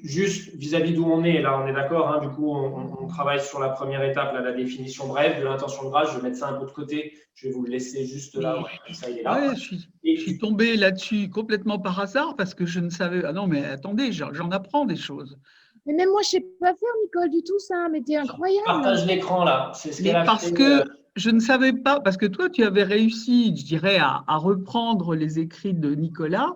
juste vis-à-vis d'où on est, là on est d'accord, hein, du coup on travaille sur la première étape, là, la définition brève de l'intention de grâce. Je vais mettre ça un peu de côté, je vais vous le laisser juste là, Mais ouais, comme ça il est là. ouais, je Et suis tombée là-dessus complètement par hasard parce que je ne savais. Ah non, mais attendez, j'en apprends des choses. Mais même moi, je sais pas faire, Nicole, du tout ça. Mais t'es je incroyable. partage l'écran là, c'est ce qu'elle Mais a parce fait. que je ne savais pas, parce que toi, tu avais réussi, je dirais, à reprendre les écrits de Nicolas.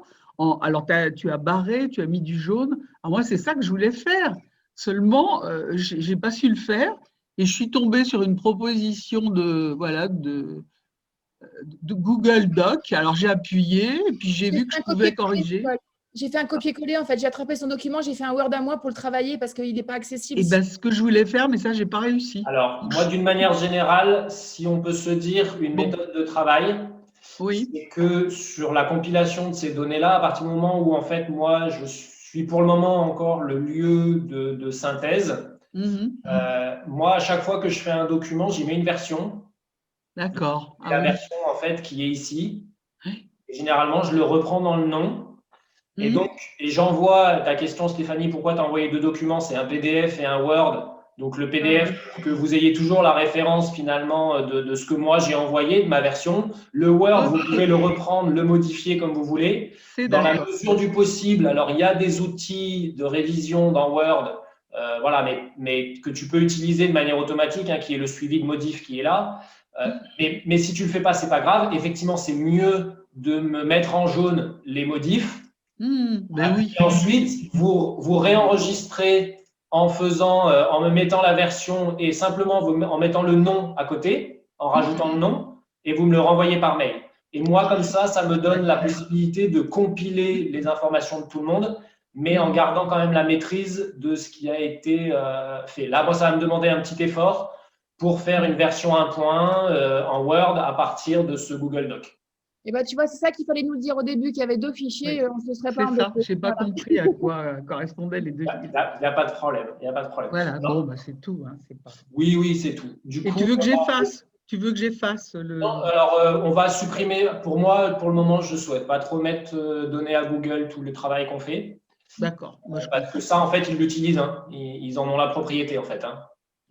Alors, tu as barré, tu as mis du jaune. Alors, moi, c'est ça que je voulais faire. Seulement, j'ai pas su le faire. Et je suis tombée sur une proposition de Google Doc. Alors, j'ai appuyé, et puis j'ai J'ai vu fait que je un pouvais copier-coller, corriger. Nicole. J'ai fait un copier-coller, en fait. J'ai attrapé son document, j'ai fait un Word à moi pour le travailler parce qu'il n'est pas accessible Et ici. ben, ce que je voulais faire, mais ça, j'ai pas réussi. Alors, moi, d'une manière générale, si on peut se dire une Bon, méthode de travail, oui, c'est que sur la compilation de ces données-là, à partir du moment où, en fait, moi, je suis pour le moment encore le lieu de synthèse, mhm, moi, à chaque fois que je fais un document, j'y mets une version. d'accord. Et Ah la oui. version, en fait, qui est ici, et généralement, je le reprends dans le nom. Et Mhm. donc, et j'envoie ta question, Stéphanie, pourquoi tu as envoyé deux documents? C'est un PDF et un Word. Donc, le Ah oui. PDF, pour que vous ayez toujours la référence finalement de ce que moi j'ai envoyé, de ma version. Le Word, vous Ok, pouvez le reprendre, le modifier comme vous voulez. c'est Dans la d'accord. mesure du possible, alors il y a des outils de révision dans Word, voilà, mais que tu peux utiliser de manière automatique, hein, qui est le suivi de modif qui est là. Mais si tu ne le fais pas, c'est pas grave. Effectivement, c'est mieux de me mettre en jaune les modifs. Ben oui. Et ensuite, vous réenregistrez en me mettant la version et simplement en mettant le nom à côté, en rajoutant le nom, et vous me le renvoyez par mail. Et moi, comme ça me donne la D'accord. possibilité de compiler les informations de tout le monde, mais en Mhm. gardant quand même la maîtrise de ce qui a été fait. Là, moi, ça va me demander un petit effort pour faire une version 1.1 en Word à partir de ce Google Doc. Et ben, tu vois, c'est ça qu'il fallait nous dire au début, qu'il y avait deux fichiers, Oui, on ne se serait pas c'est ça. embêté. Je n'ai pas Voilà. compris à quoi correspondaient les deux Il fichiers. n'y a pas de problème. Il n'y a pas de problème. Voilà, Non. bon, ben c'est tout. Hein, c'est pas... Oui, oui, c'est tout. Du Et coup, tu veux que j'efface? Tu veux que j'efface non, le... alors on va supprimer. Pour moi, pour le moment, je ne souhaite pas trop mettre donner à Google tout le travail qu'on fait. D'accord, moi je Parce que comprends. ça, en fait, ils l'utilisent. Hein. Ils en ont la propriété, en fait. Hein.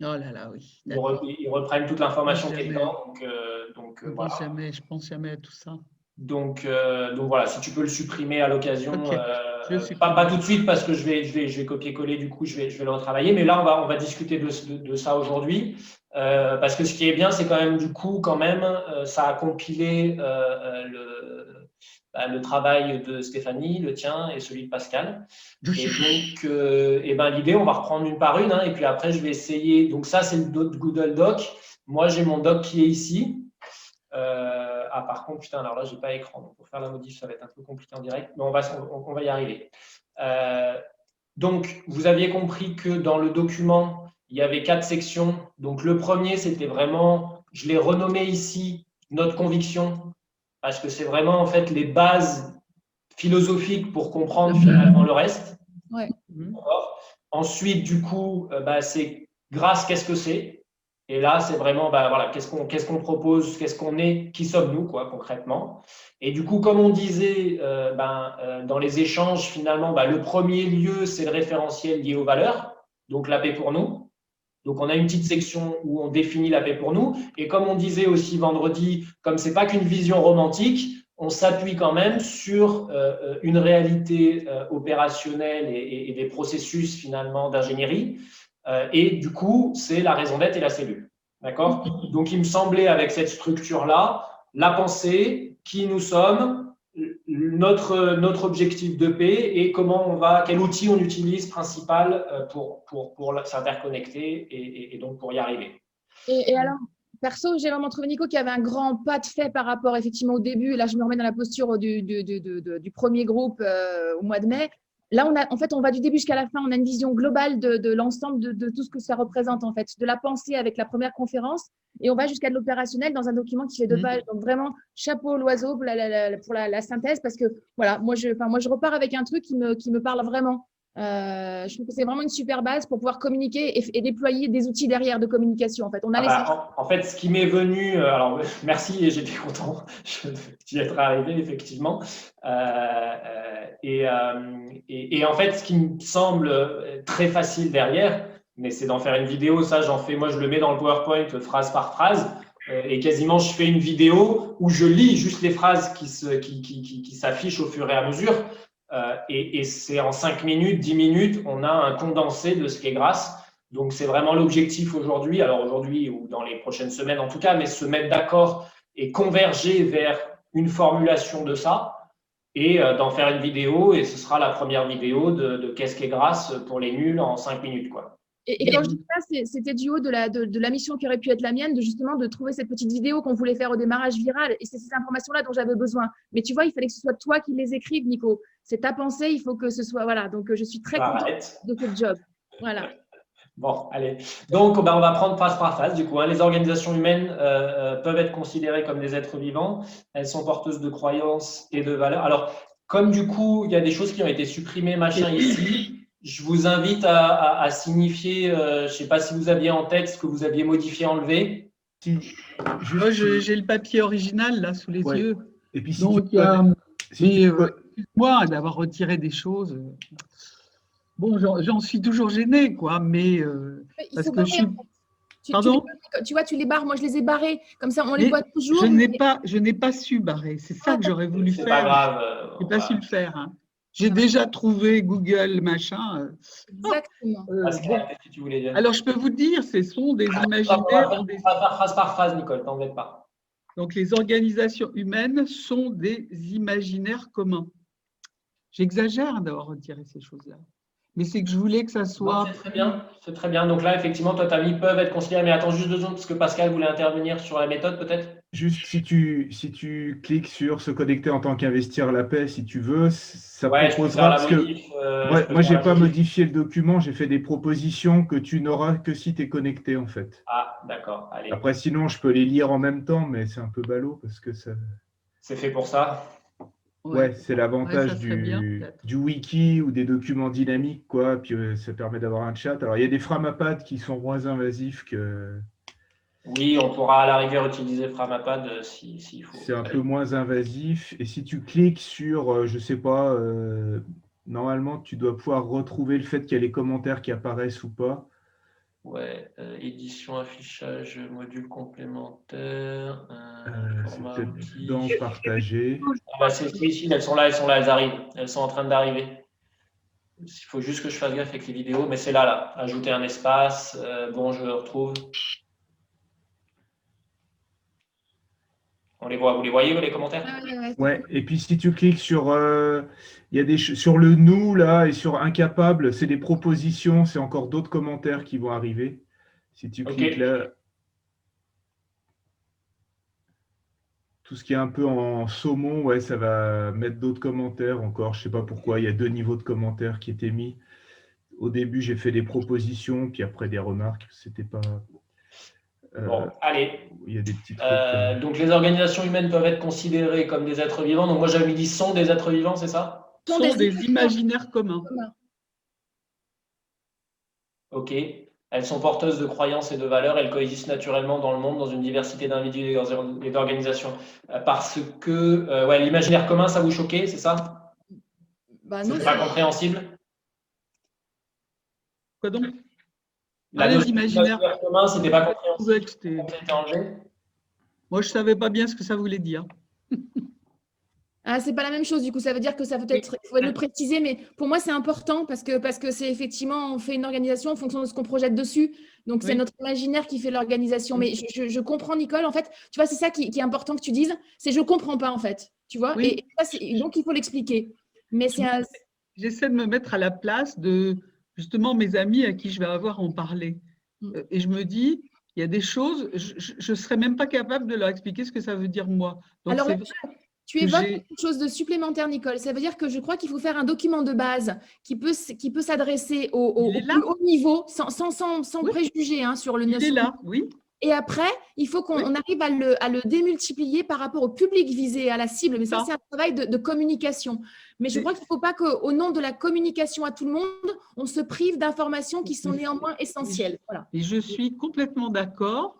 Oh là là, oui, d'accord. Ils reprennent toute Moi, l'information qui est jamais, dedans. Voilà. je pense jamais à tout ça. Donc voilà, si tu peux le supprimer à l'occasion, Ok, je le pas supprime. tout de suite parce que je vais copier-coller, du coup je vais le retravailler, mais là on va discuter de ça aujourd'hui, parce que ce qui est bien, c'est quand même du coup ça a compilé le travail de Stéphanie, le tien et celui de Pascal. Et donc, l'idée, on va reprendre une par une, hein, et puis après je vais essayer. Donc ça, c'est le Google Doc. Moi, j'ai mon doc qui est ici. Par contre, putain, alors là, j'ai pas écran. Donc, pour faire la modif, ça va être un peu compliqué en direct, mais on va y arriver. Donc, vous aviez compris que dans le document, il y avait 4 sections. Donc, le premier, c'était vraiment, je l'ai renommé ici, notre conviction, parce que c'est vraiment en fait les bases philosophiques pour comprendre finalement le reste. Ouais. Ensuite, du coup, c'est grâce, qu'est-ce que c'est? Et là, c'est vraiment, voilà, qu'est-ce qu'on propose, qu'est-ce qu'on est, qui sommes-nous, quoi, concrètement. Et du coup, comme on disait dans les échanges, finalement, le premier lieu, c'est le référentiel lié aux valeurs, donc la paix pour nous. Donc, on a une petite section où on définit la paix pour nous. Et comme on disait aussi vendredi, comme ce n'est pas qu'une vision romantique, on s'appuie quand même sur une réalité opérationnelle et des processus finalement d'ingénierie. Et du coup, c'est la raison d'être et la cellule. D'accord? Donc, il me semblait avec cette structure-là, la pensée, qui nous sommes, notre objectif de paix et quel outil on utilise principal pour s'interconnecter et donc pour y arriver. Et alors, perso, j'ai vraiment trouvé Nico qui avait un grand pas de fait par rapport effectivement au début. Là, je me remets dans la posture du premier groupe au mois de mai. Là, on va du début jusqu'à la fin. On a une vision globale de l'ensemble de tout ce que ça représente, en fait, de la pensée avec la première conférence. Et on va jusqu'à de l'opérationnel dans un document qui fait 2 pages. Donc, vraiment, chapeau l'oiseau pour la synthèse. Parce que, voilà, moi, je repars avec un truc qui me parle vraiment. Je trouve que c'est vraiment une super base pour pouvoir communiquer et déployer des outils derrière de communication. En fait, on a en fait, ce qui m'est venu, alors merci et j'étais content d'y être arrivé effectivement. Et en fait, ce qui me semble très facile derrière, mais c'est d'en faire une vidéo. Ça, j'en fais, moi, je le mets dans le PowerPoint phrase par phrase. Et quasiment, je fais une vidéo où je lis juste les phrases qui s'affichent au fur et à mesure. Et c'est en 5 minutes, 10 minutes, on a un condensé de ce qu'est Grâce. Donc, c'est vraiment l'objectif aujourd'hui, alors aujourd'hui ou dans les prochaines semaines en tout cas, mais se mettre d'accord et converger vers une formulation de ça et d'en faire une vidéo. Et ce sera la première vidéo de qu'est-ce qu'est Grâce pour les nuls en 5 minutes, quoi. Et quand je dis ça, c'était du haut de la mission qui aurait pu être la mienne, de justement de trouver cette petite vidéo qu'on voulait faire au démarrage viral. Et c'est ces informations-là dont j'avais besoin. Mais tu vois, il fallait que ce soit toi qui les écrives, Nico. C'est ta pensée, il faut que ce soit… Voilà, donc je suis très contente de ce job. Voilà. Bon, allez. Donc, on va prendre phase par phase. Du coup, les organisations humaines peuvent être considérées comme des êtres vivants. Elles sont porteuses de croyances et de valeurs. Alors, comme du coup, il y a des choses qui ont été supprimées, machin, ici, je vous invite à signifier, je ne sais pas si vous aviez en tête ce que vous aviez modifié, enlevé. Moi, j'ai le papier original là sous les yeux. Et puis, donc, excuse-moi d'avoir retiré des choses. Bon, j'en suis toujours gênée, quoi, mais parce que je suis… Pardon ? Tu vois, tu les barres. Moi, je les ai barrés. Comme ça, on les voit toujours. Je n'ai pas su barrer. C'est ça que j'aurais voulu faire. C'est pas grave. Je n'ai pas su le faire. Hein. J'ai déjà trouvé Google, machin. Exactement. Qu'est-ce que tu voulais dire ? Alors, je peux vous dire, ce sont des imaginaires… Phrase par phrase, Nicole, t'embête pas. Donc, les organisations humaines sont des imaginaires communs. J'exagère d'avoir retiré ces choses-là. Mais c'est que je voulais que ça soit… C'est très bien, c'est très bien. Donc là, effectivement, toi, tu as mis peuvent être considérés. Mais attends juste 2 secondes, parce que Pascal voulait intervenir sur la méthode, peut-être. Juste, si tu cliques sur se connecter en tant qu'investir la paix, si tu veux, ça proposera… Parce que moi, je n'ai pas modifié le document, j'ai fait des propositions que tu n'auras que si tu es connecté, en fait. Ah, d'accord. Allez. Après, sinon, je peux les lire en même temps, mais c'est un peu ballot parce que ça… C'est fait pour ça. Ouais, c'est l'avantage du wiki ou des documents dynamiques, quoi. Puis ça permet d'avoir un chat. Alors, il y a des Framapad qui sont moins invasifs que… Oui, on pourra à la rigueur utiliser Framapad s'il faut. C'est un peu moins invasif. Et si tu cliques sur, je ne sais pas, normalement, tu dois pouvoir retrouver le fait qu'il y a les commentaires qui apparaissent ou pas. Ouais, édition, affichage, module complémentaire. C'est peut-être dans partager. C'est ici, elles sont là, elles arrivent. Elles sont en train d'arriver. Il faut juste que je fasse gaffe avec les vidéos, mais c'est là. Ajouter un espace. Bon, je retrouve. On les voit. Vous les voyez, les commentaires ? Ouais, et puis si tu cliques sur, il y a sur le nous là et sur incapable, c'est des propositions, c'est encore d'autres commentaires qui vont arriver. Si tu cliques là, tout ce qui est un peu en saumon, ouais, ça va mettre d'autres commentaires encore. Je sais pas pourquoi, il y a 2 niveaux de commentaires qui étaient mis. Au début, j'ai fait des propositions, puis après des remarques. C'était pas… Bon, allez. Il y a des petits trucs. Donc, les organisations humaines peuvent être considérées comme des êtres vivants. Donc, moi, j'avais dit sont des êtres vivants, c'est ça ? Sont des imaginaires communs. Ok. Elles sont porteuses de croyances et de valeurs. Elles coexistent naturellement dans le monde, dans une diversité d'individus et d'organisations. Parce que l'imaginaire commun, ça vous choquait, c'est ça ? C'est pas compréhensible ? Quoi donc ? Les imaginaires communs, c'était pas compréhensible. Moi, je ne savais pas bien ce que ça voulait dire. C'est pas la même chose, du coup, ça veut dire que ça peut être, il faut le préciser, mais pour moi, c'est important parce que c'est effectivement, on fait une organisation en fonction de ce qu'on projette dessus. Donc, c'est notre imaginaire qui fait l'organisation. Mais je comprends, Nicole, en fait, tu vois, c'est ça qui est important que tu dises, c'est je comprends pas, en fait, tu vois, et donc, il faut l'expliquer. Mais j'essaie de me mettre à la place de, justement, mes amis à qui je vais avoir à en parler. Et je me dis, il y a des choses, je ne serais même pas capable de leur expliquer ce que ça veut dire moi. Donc, alors, tu évoques quelque chose de supplémentaire, Nicole. Ça veut dire que je crois qu'il faut faire un document de base qui peut s'adresser au plus haut niveau, sans préjugés sur le Il est là, oui. Et après, il faut qu'on arrive à le démultiplier par rapport au public visé, à la cible. Mais ça, c'est un travail de communication. Mais je crois qu'il ne faut pas qu'au nom de la communication à tout le monde, on se prive d'informations qui sont néanmoins essentielles. Voilà. Et je suis complètement d'accord.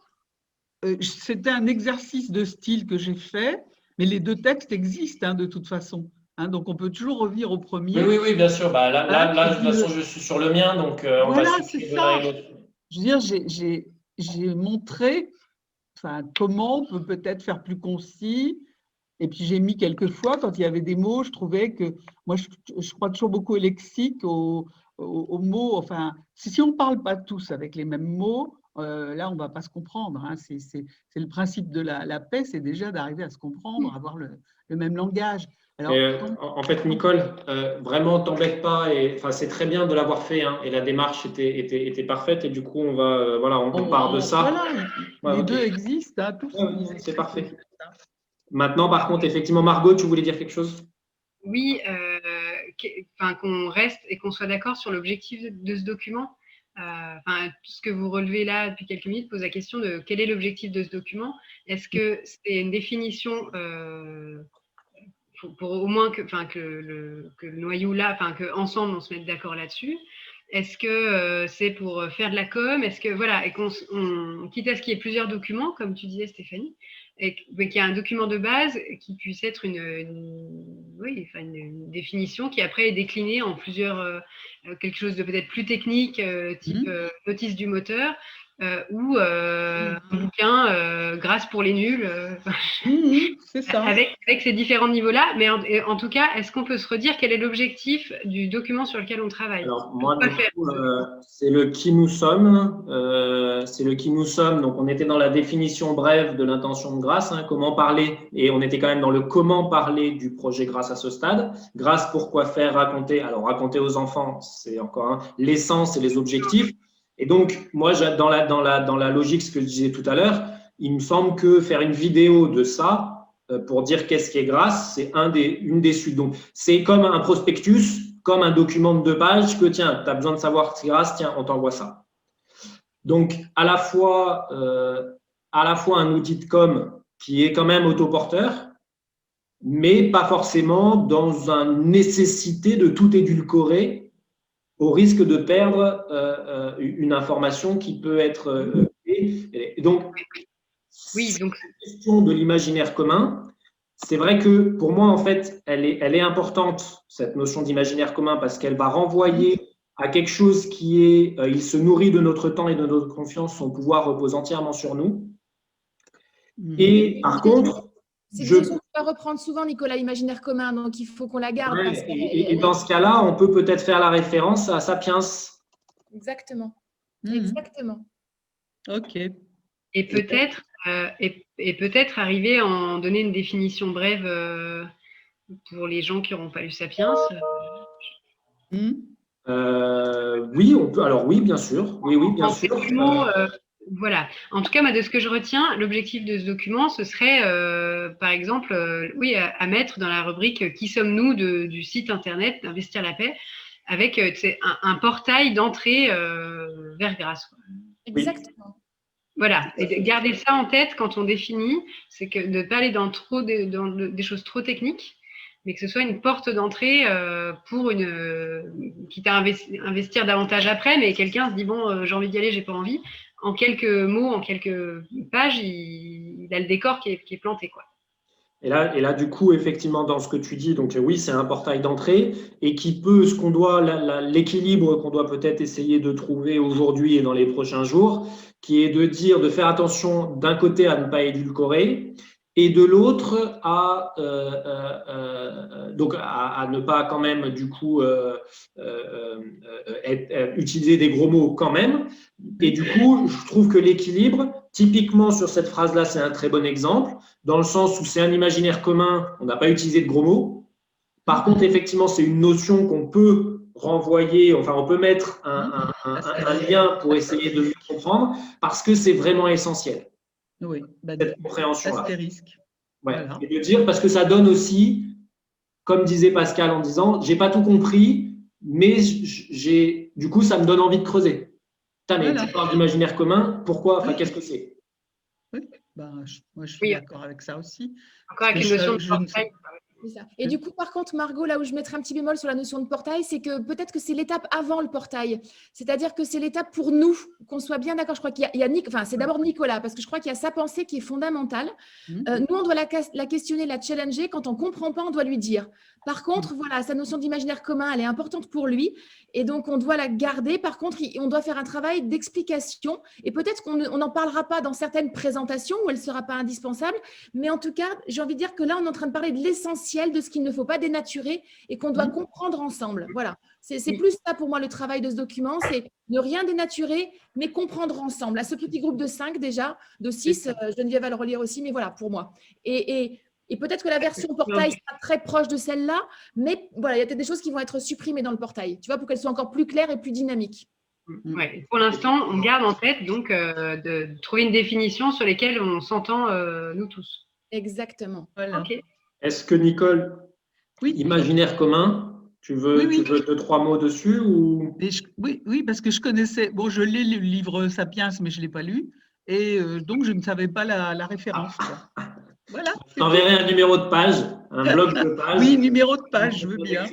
C'était un exercice de style que j'ai fait, mais les 2 textes existent de toute façon. hein, donc on peut toujours revenir au premier. Oui, bien sûr. Bah, là, Hein, de toute façon, je suis sur le mien, donc on va voilà, c'est supprimer ça. l'un et l'autre. Je veux dire, j'ai montré comment on peut peut-être faire plus concis. Et puis j'ai mis quelquefois, quand il y avait des mots, je trouvais que, moi je crois toujours beaucoup au lexique, aux mots, enfin, si on ne parle pas tous avec les mêmes mots, là on ne va pas se comprendre. Hein. C'est le principe de la paix, c'est déjà d'arriver à se comprendre, avoir le même langage. Alors, En fait, Nicole, vraiment, t'embête pas. Enfin, c'est très bien de l'avoir fait, hein, et la démarche était parfaite. Et du coup, on va, voilà, on part de ça. Voilà, Ouais, les ok. deux existent, hein, tous. C'est parfait. Maintenant, par contre, effectivement, Margot, tu voulais dire quelque chose? Oui, qu'on reste et qu'on soit d'accord sur l'objectif de ce document. Tout ce que vous relevez là depuis quelques minutes pose la question de quel est l'objectif de ce document. Est-ce que c'est une définition pour au moins que le noyau là, qu'ensemble on se mette d'accord là-dessus? Est-ce que c'est pour faire de la com? Est-ce que voilà, et qu'on quitte à ce qu'il y ait plusieurs documents, comme tu disais Stéphanie, mais qu'il y a un document de base qui puisse être une définition qui après est déclinée en plusieurs, quelque chose de peut-être plus technique, type notice du moteur, ou un bouquin grâce pour les nuls, c'est ça. avec ces différents niveaux-là. Mais en tout cas, est-ce qu'on peut se redire quel est l'objectif du document sur lequel on travaille? Alors, moi, du coup, c'est le qui nous sommes. C'est le qui nous sommes. Donc, on était dans la définition brève de l'intention de grâce, hein, comment parler, et on était quand même dans le comment parler du projet grâce à ce stade. Grâce, pourquoi faire, raconter. Alors, raconter aux enfants, c'est encore l'essence et les objectifs. Et donc, moi, dans la logique, ce que je disais tout à l'heure, il me semble que faire une vidéo de ça pour dire qu'est-ce qui est grâce, c'est une des suites. Donc, c'est comme un prospectus, comme un document de 2 pages que, tiens, tu as besoin de savoir ce qui est grâce, tiens, on t'envoie ça. Donc, à la fois un outil de com qui est quand même autoporteur, mais pas forcément dans une nécessité de tout édulcorer au risque de perdre une information qui peut être et donc, cette question de l'imaginaire commun, c'est vrai que pour moi, en fait, elle est importante, cette notion d'imaginaire commun, parce qu'elle va renvoyer à quelque chose qui est, il se nourrit de notre temps et de notre confiance, son pouvoir repose entièrement sur nous. Et par contre, c'est une notion qu'on va reprendre souvent, Nicolas, l'imaginaire commun, donc il faut qu'on la garde. Ouais, et dans ce cas-là, on peut peut-être faire la référence à Sapiens. Exactement. Exactement. Ok. Et peut-être arriver à en donner une définition brève pour les gens qui n'auront pas lu Sapiens. Oui, on peut. Alors oui, bien sûr. Oui, bien sûr. Voilà. En tout cas, de ce que je retiens, l'objectif de ce document, ce serait, par exemple, à mettre dans la rubrique « Qui sommes-nous » du site internet d'Investir la paix, avec un portail d'entrée vers grâce. Exactement. Voilà. Et de garder ça en tête quand on définit, c'est que de ne pas aller dans des choses trop techniques, mais que ce soit une porte d'entrée pour quitte à investir davantage après, mais quelqu'un se dit, bon, j'ai envie d'y aller, j'ai pas envie. En quelques mots, en quelques pages, il a le décor qui est planté, quoi. Et là, du coup, effectivement, dans ce que tu dis, donc oui, c'est un portail d'entrée et qui peut, l'équilibre qu'on doit peut-être essayer de trouver aujourd'hui et dans les prochains jours, qui est de faire attention d'un côté à ne pas édulcorer et de l'autre à ne pas quand même du coup utiliser des gros mots quand même. Et du coup, je trouve que l'équilibre, typiquement sur cette phrase-là, c'est un très bon exemple, dans le sens où c'est un imaginaire commun, on n'a pas utilisé de gros mots. Par contre, effectivement, c'est une notion qu'on peut renvoyer, enfin, on peut mettre un lien pour essayer de mieux comprendre, parce que c'est vraiment essentiel. Oui, cette compréhension-là. Astérisque. Ouais. Voilà. Et de dire, parce que ça donne aussi, comme disait Pascal en disant, j'ai pas tout compris, mais du coup, ça me donne envie de creuser. Mais tu parles d'imaginaire commun, pourquoi? Enfin, qu'est-ce que c'est? Oui, moi je suis d'accord avec ça aussi. Encore avec une notion de portail. Et du coup, par contre, Margot, là où je mettrais un petit bémol sur la notion de portail, c'est que peut-être que c'est l'étape avant le portail. C'est-à-dire que c'est l'étape pour nous, qu'on soit bien d'accord. Je crois qu'il y a c'est d'abord Nicolas, parce que je crois qu'il y a sa pensée qui est fondamentale. Nous, on doit la questionner, la challenger. Quand on ne comprend pas, on doit lui dire. Par contre, voilà, sa notion d'imaginaire commun, elle est importante pour lui. Et donc, on doit la garder. Par contre, on doit faire un travail d'explication. Et peut-être qu'on n'en parlera pas dans certaines présentations où elle ne sera pas indispensable. Mais en tout cas, j'ai envie de dire que là, on est en train de parler de l'essentiel, de ce qu'il ne faut pas dénaturer et qu'on doit comprendre ensemble. Voilà. C'est plus ça pour moi le travail de ce document, c'est ne rien dénaturer, mais comprendre ensemble. À ce petit groupe de 5 déjà, de 6, Geneviève va le relire aussi, mais voilà, pour moi. Et peut-être que la version portail sera très proche de celle-là, mais voilà, il y a peut-être des choses qui vont être supprimées dans le portail, tu vois, pour qu'elles soient encore plus claires et plus dynamiques. Ouais. Pour l'instant, on garde en tête donc de trouver une définition sur lesquelles on s'entend nous tous. Exactement. Voilà. Ok. Est-ce que Nicole, Oui. imaginaire commun, tu veux 2-3 mots dessus ou... Oui, parce que je connaissais, bon, je lis le livre Sapiens, mais je ne l'ai pas lu, et donc je ne savais pas la référence, quoi. Voilà. Je t'enverrai un numéro de page, un bloc de page. Oui, numéro de page, je veux bien.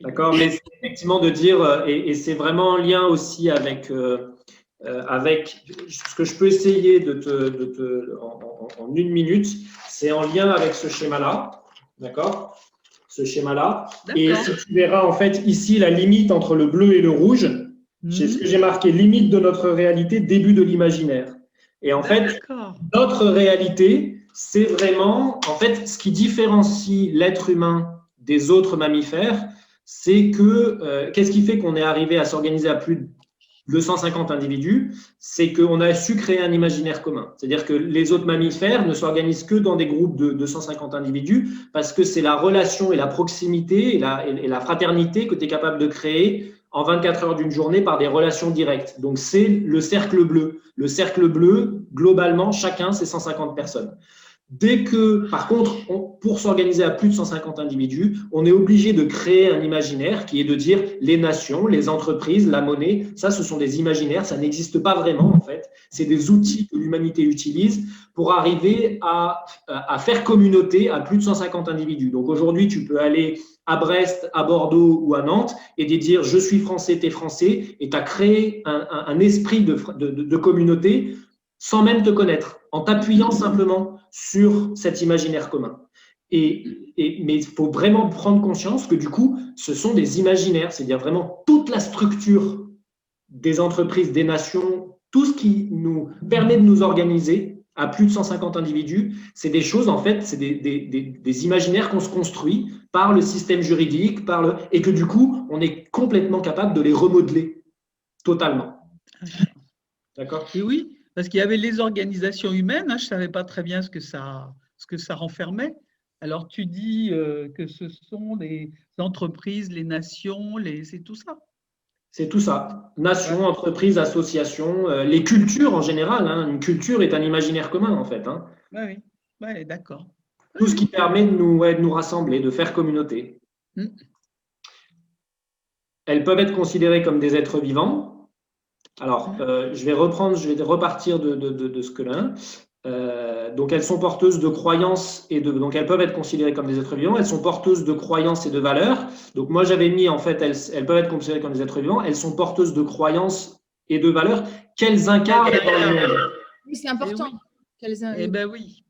D'accord, mais c'est effectivement de dire, et c'est vraiment en lien aussi avec ce que je peux essayer en 1 minute, c'est en lien avec ce schéma-là, d'accord? Ce schéma-là. Et si tu verras en fait ici la limite entre le bleu et le rouge, c'est ce que j'ai marqué, limite de notre réalité, début de l'imaginaire. Et en fait, notre réalité, c'est vraiment, en fait, ce qui différencie l'être humain des autres mammifères, c'est que, qu'est-ce qui fait qu'on est arrivé à s'organiser à plus de 250 individus? C'est qu'on a su créer un imaginaire commun. C'est-à-dire que les autres mammifères ne s'organisent que dans des groupes de 250 individus parce que c'est la relation et la proximité et la fraternité que tu es capable de créer en 24 heures d'une journée par des relations directes. Donc, c'est le cercle bleu. Le cercle bleu, globalement, chacun, c'est 150 personnes. Dès que, par contre, pour s'organiser à plus de 150 individus, on est obligé de créer un imaginaire qui est de dire les nations, les entreprises, la monnaie, ça, ce sont des imaginaires, ça n'existe pas vraiment en fait. C'est des outils que l'humanité utilise pour arriver à faire communauté à plus de 150 individus. Donc aujourd'hui, tu peux aller à Brest, à Bordeaux ou à Nantes et dire je suis français, t'es français, et tu as créé un esprit de communauté sans même te connaître, en t'appuyant simplement sur cet imaginaire commun. Mais il faut vraiment prendre conscience que du coup, ce sont des imaginaires, c'est-à-dire vraiment toute la structure des entreprises, des nations, tout ce qui nous permet de nous organiser à plus de 150 individus, c'est des choses, en fait, c'est des imaginaires qu'on se construit par le système juridique, et que du coup, on est complètement capable de les remodeler totalement. D'accord ? Et oui. Parce qu'il y avait les organisations humaines, je ne savais pas très bien ce que ça renfermait. Alors, tu dis que ce sont les entreprises, les nations, c'est tout ça. C'est tout ça. Nations, entreprises, associations, les cultures en général. Une culture est un imaginaire commun, en fait. Oui, d'accord. Tout ce qui permet de nous rassembler, de faire communauté. Elles peuvent être considérées comme des êtres vivants. Alors, je vais repartir de ce que là. Donc, elles sont porteuses de croyances donc elles peuvent être considérées comme des êtres vivants. Elles sont porteuses de croyances et de valeurs. Donc, moi, j'avais mis, en fait, elles peuvent être considérées comme des êtres vivants. Elles sont porteuses de croyances et de valeurs qu'elles incarnent dans le monde. Oui, c'est important. Eh bien oui.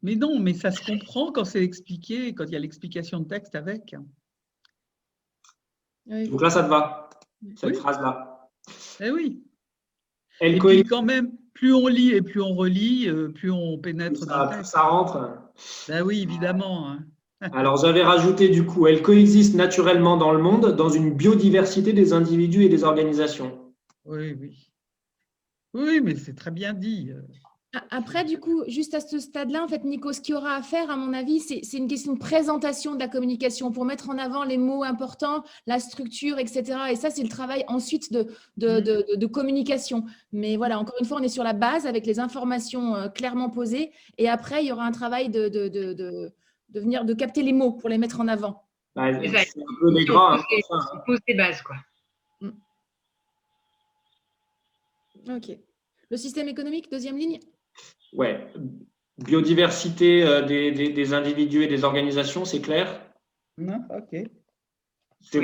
Mais non, mais ça se comprend quand c'est expliqué, quand il y a l'explication de texte avec. Oui. Donc là, ça te va, cette phrase-là. Eh oui. Et puis quand même, plus on lit et plus on relit, plus on pénètre dans le texte. Ça rentre. Ben oui, évidemment. Alors, j'avais rajouté du coup, elles coexistent naturellement dans le monde, dans une biodiversité des individus et des organisations. Oui. Oui, mais c'est très bien dit. Après, du coup, juste à ce stade-là, en fait, Nico, ce qu'il y aura à faire, à mon avis, c'est une question de présentation de la communication pour mettre en avant les mots importants, la structure, etc. Et ça, c'est le travail ensuite de communication. Mais voilà, encore une fois, on est sur la base avec les informations clairement posées. Et après, il y aura un travail de capter les mots pour les mettre en avant. C'est un peu les gras. On pose des bases, quoi. OK. Le système économique, deuxième ligne. Ouais, biodiversité des individus et des organisations, c'est clair? Ok. C'est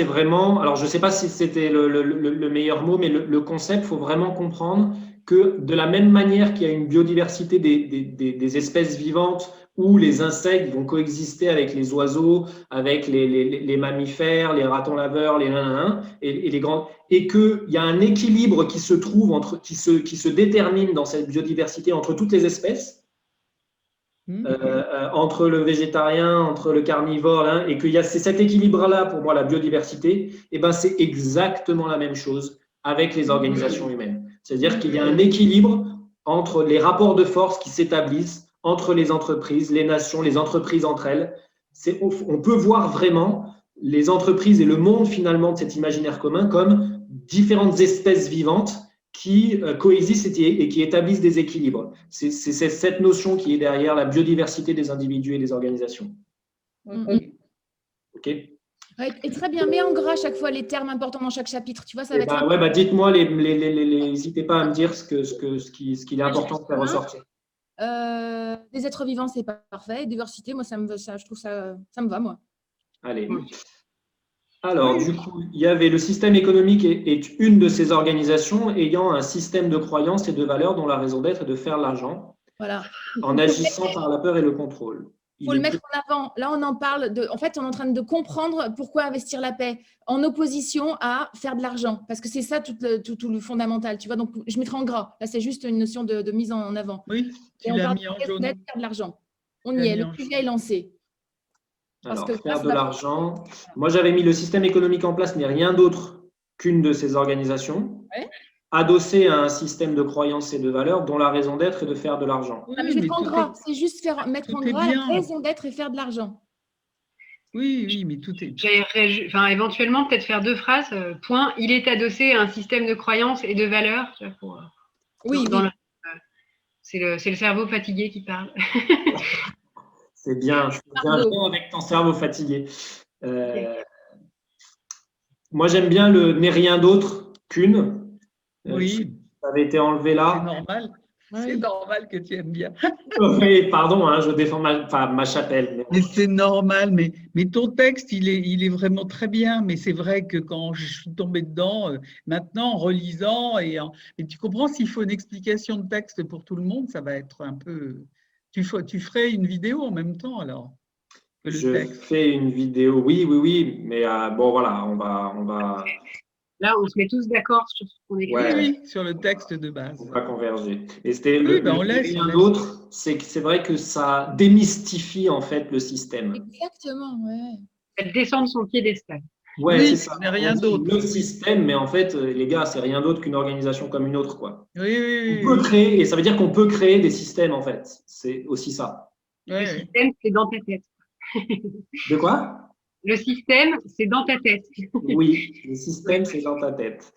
vraiment, alors je ne sais pas si c'était le meilleur mot, mais le concept, il faut vraiment comprendre que de la même manière qu'il y a une biodiversité des espèces vivantes où les insectes vont coexister avec les oiseaux, avec les mammifères, les ratons laveurs, les nanana, et les grands, et qu'il y a un équilibre qui se trouve qui se détermine dans cette biodiversité entre toutes les espèces, entre le végétarien, entre le carnivore, hein, et qu'il y a cet équilibre-là, pour moi, la biodiversité, et ben c'est exactement la même chose avec les organisations humaines. C'est-à-dire qu'il y a un équilibre entre les rapports de force qui s'établissent entre les entreprises, les nations, les entreprises entre elles. On peut voir vraiment les entreprises et le monde finalement de cet imaginaire commun comme différentes espèces vivantes qui coexistent et qui établissent des équilibres. C'est cette notion qui est derrière la biodiversité des individus et des organisations. OK. Et très bien, mets en gras chaque fois les termes importants dans chaque chapitre. Tu vois, ça va être. Dites-moi, n'hésitez pas à me dire ce qu'il est important de faire ressortir. Des êtres vivants, c'est pas parfait. Diversité, moi, je trouve ça me va, moi. Allez. Alors, du coup, il y avait le système économique est une de ces organisations ayant un système de croyances et de valeurs dont la raison d'être est de faire l'argent, voilà, en agissant par la peur et le contrôle. Il faut le mettre en avant. Là, on en parle en fait, on est en train de comprendre pourquoi investir la paix en opposition à faire de l'argent. Parce que c'est ça tout le fondamental. Tu vois, donc je mettrai en gras. Là, c'est juste une notion de mise en avant. Oui, et on parle de faire de l'argent. On y est, le sujet est lancé. Alors, faire de l'argent. Moi, j'avais mis le système économique en place n'est rien d'autre qu'une de ces organisations, adossée à un système de croyances et de valeurs dont la raison d'être est de faire de l'argent. Oui, mais mettre en gras, c'est juste mettre en gras la raison d'être et faire de l'argent. Oui, mais tout est. Éventuellement, peut-être faire 2 phrases. Point. Il est adossé à un système de croyances et de valeurs. C'est le cerveau fatigué qui parle. C'est bien, je suis bien avec ton cerveau fatigué. Moi, j'aime bien le n'est rien d'autre qu'une. Oui. Ça avait été enlevé là. C'est normal. C'est normal que tu aimes bien. Oui, pardon, je défends ma chapelle. Mais c'est normal, mais ton texte, il est vraiment très bien. Mais c'est vrai que quand je suis tombée dedans, maintenant, en relisant, et tu comprends, s'il faut une explication de texte pour tout le monde, ça va être un peu… Tu ferais une vidéo en même temps, alors que le texte. Fais une vidéo, oui, mais bon, voilà, on va… Là, on se met tous d'accord sur ce qu'on écrit. Oui, sur le texte de base. On va converger. Et c'était rien d'autre, c'est vrai que ça démystifie en fait le système. Exactement, ouais. Elle descend de son piédestal. Ouais, c'est ça. Mais rien d'autre. Le système, mais en fait, les gars, c'est rien d'autre qu'une organisation comme une autre, quoi. Oui. On peut créer, et ça veut dire qu'on peut créer des systèmes, en fait. C'est aussi ça. Le système, c'est dans ta tête. De quoi ? Le système, c'est dans ta tête. Oui, le système, c'est dans ta tête.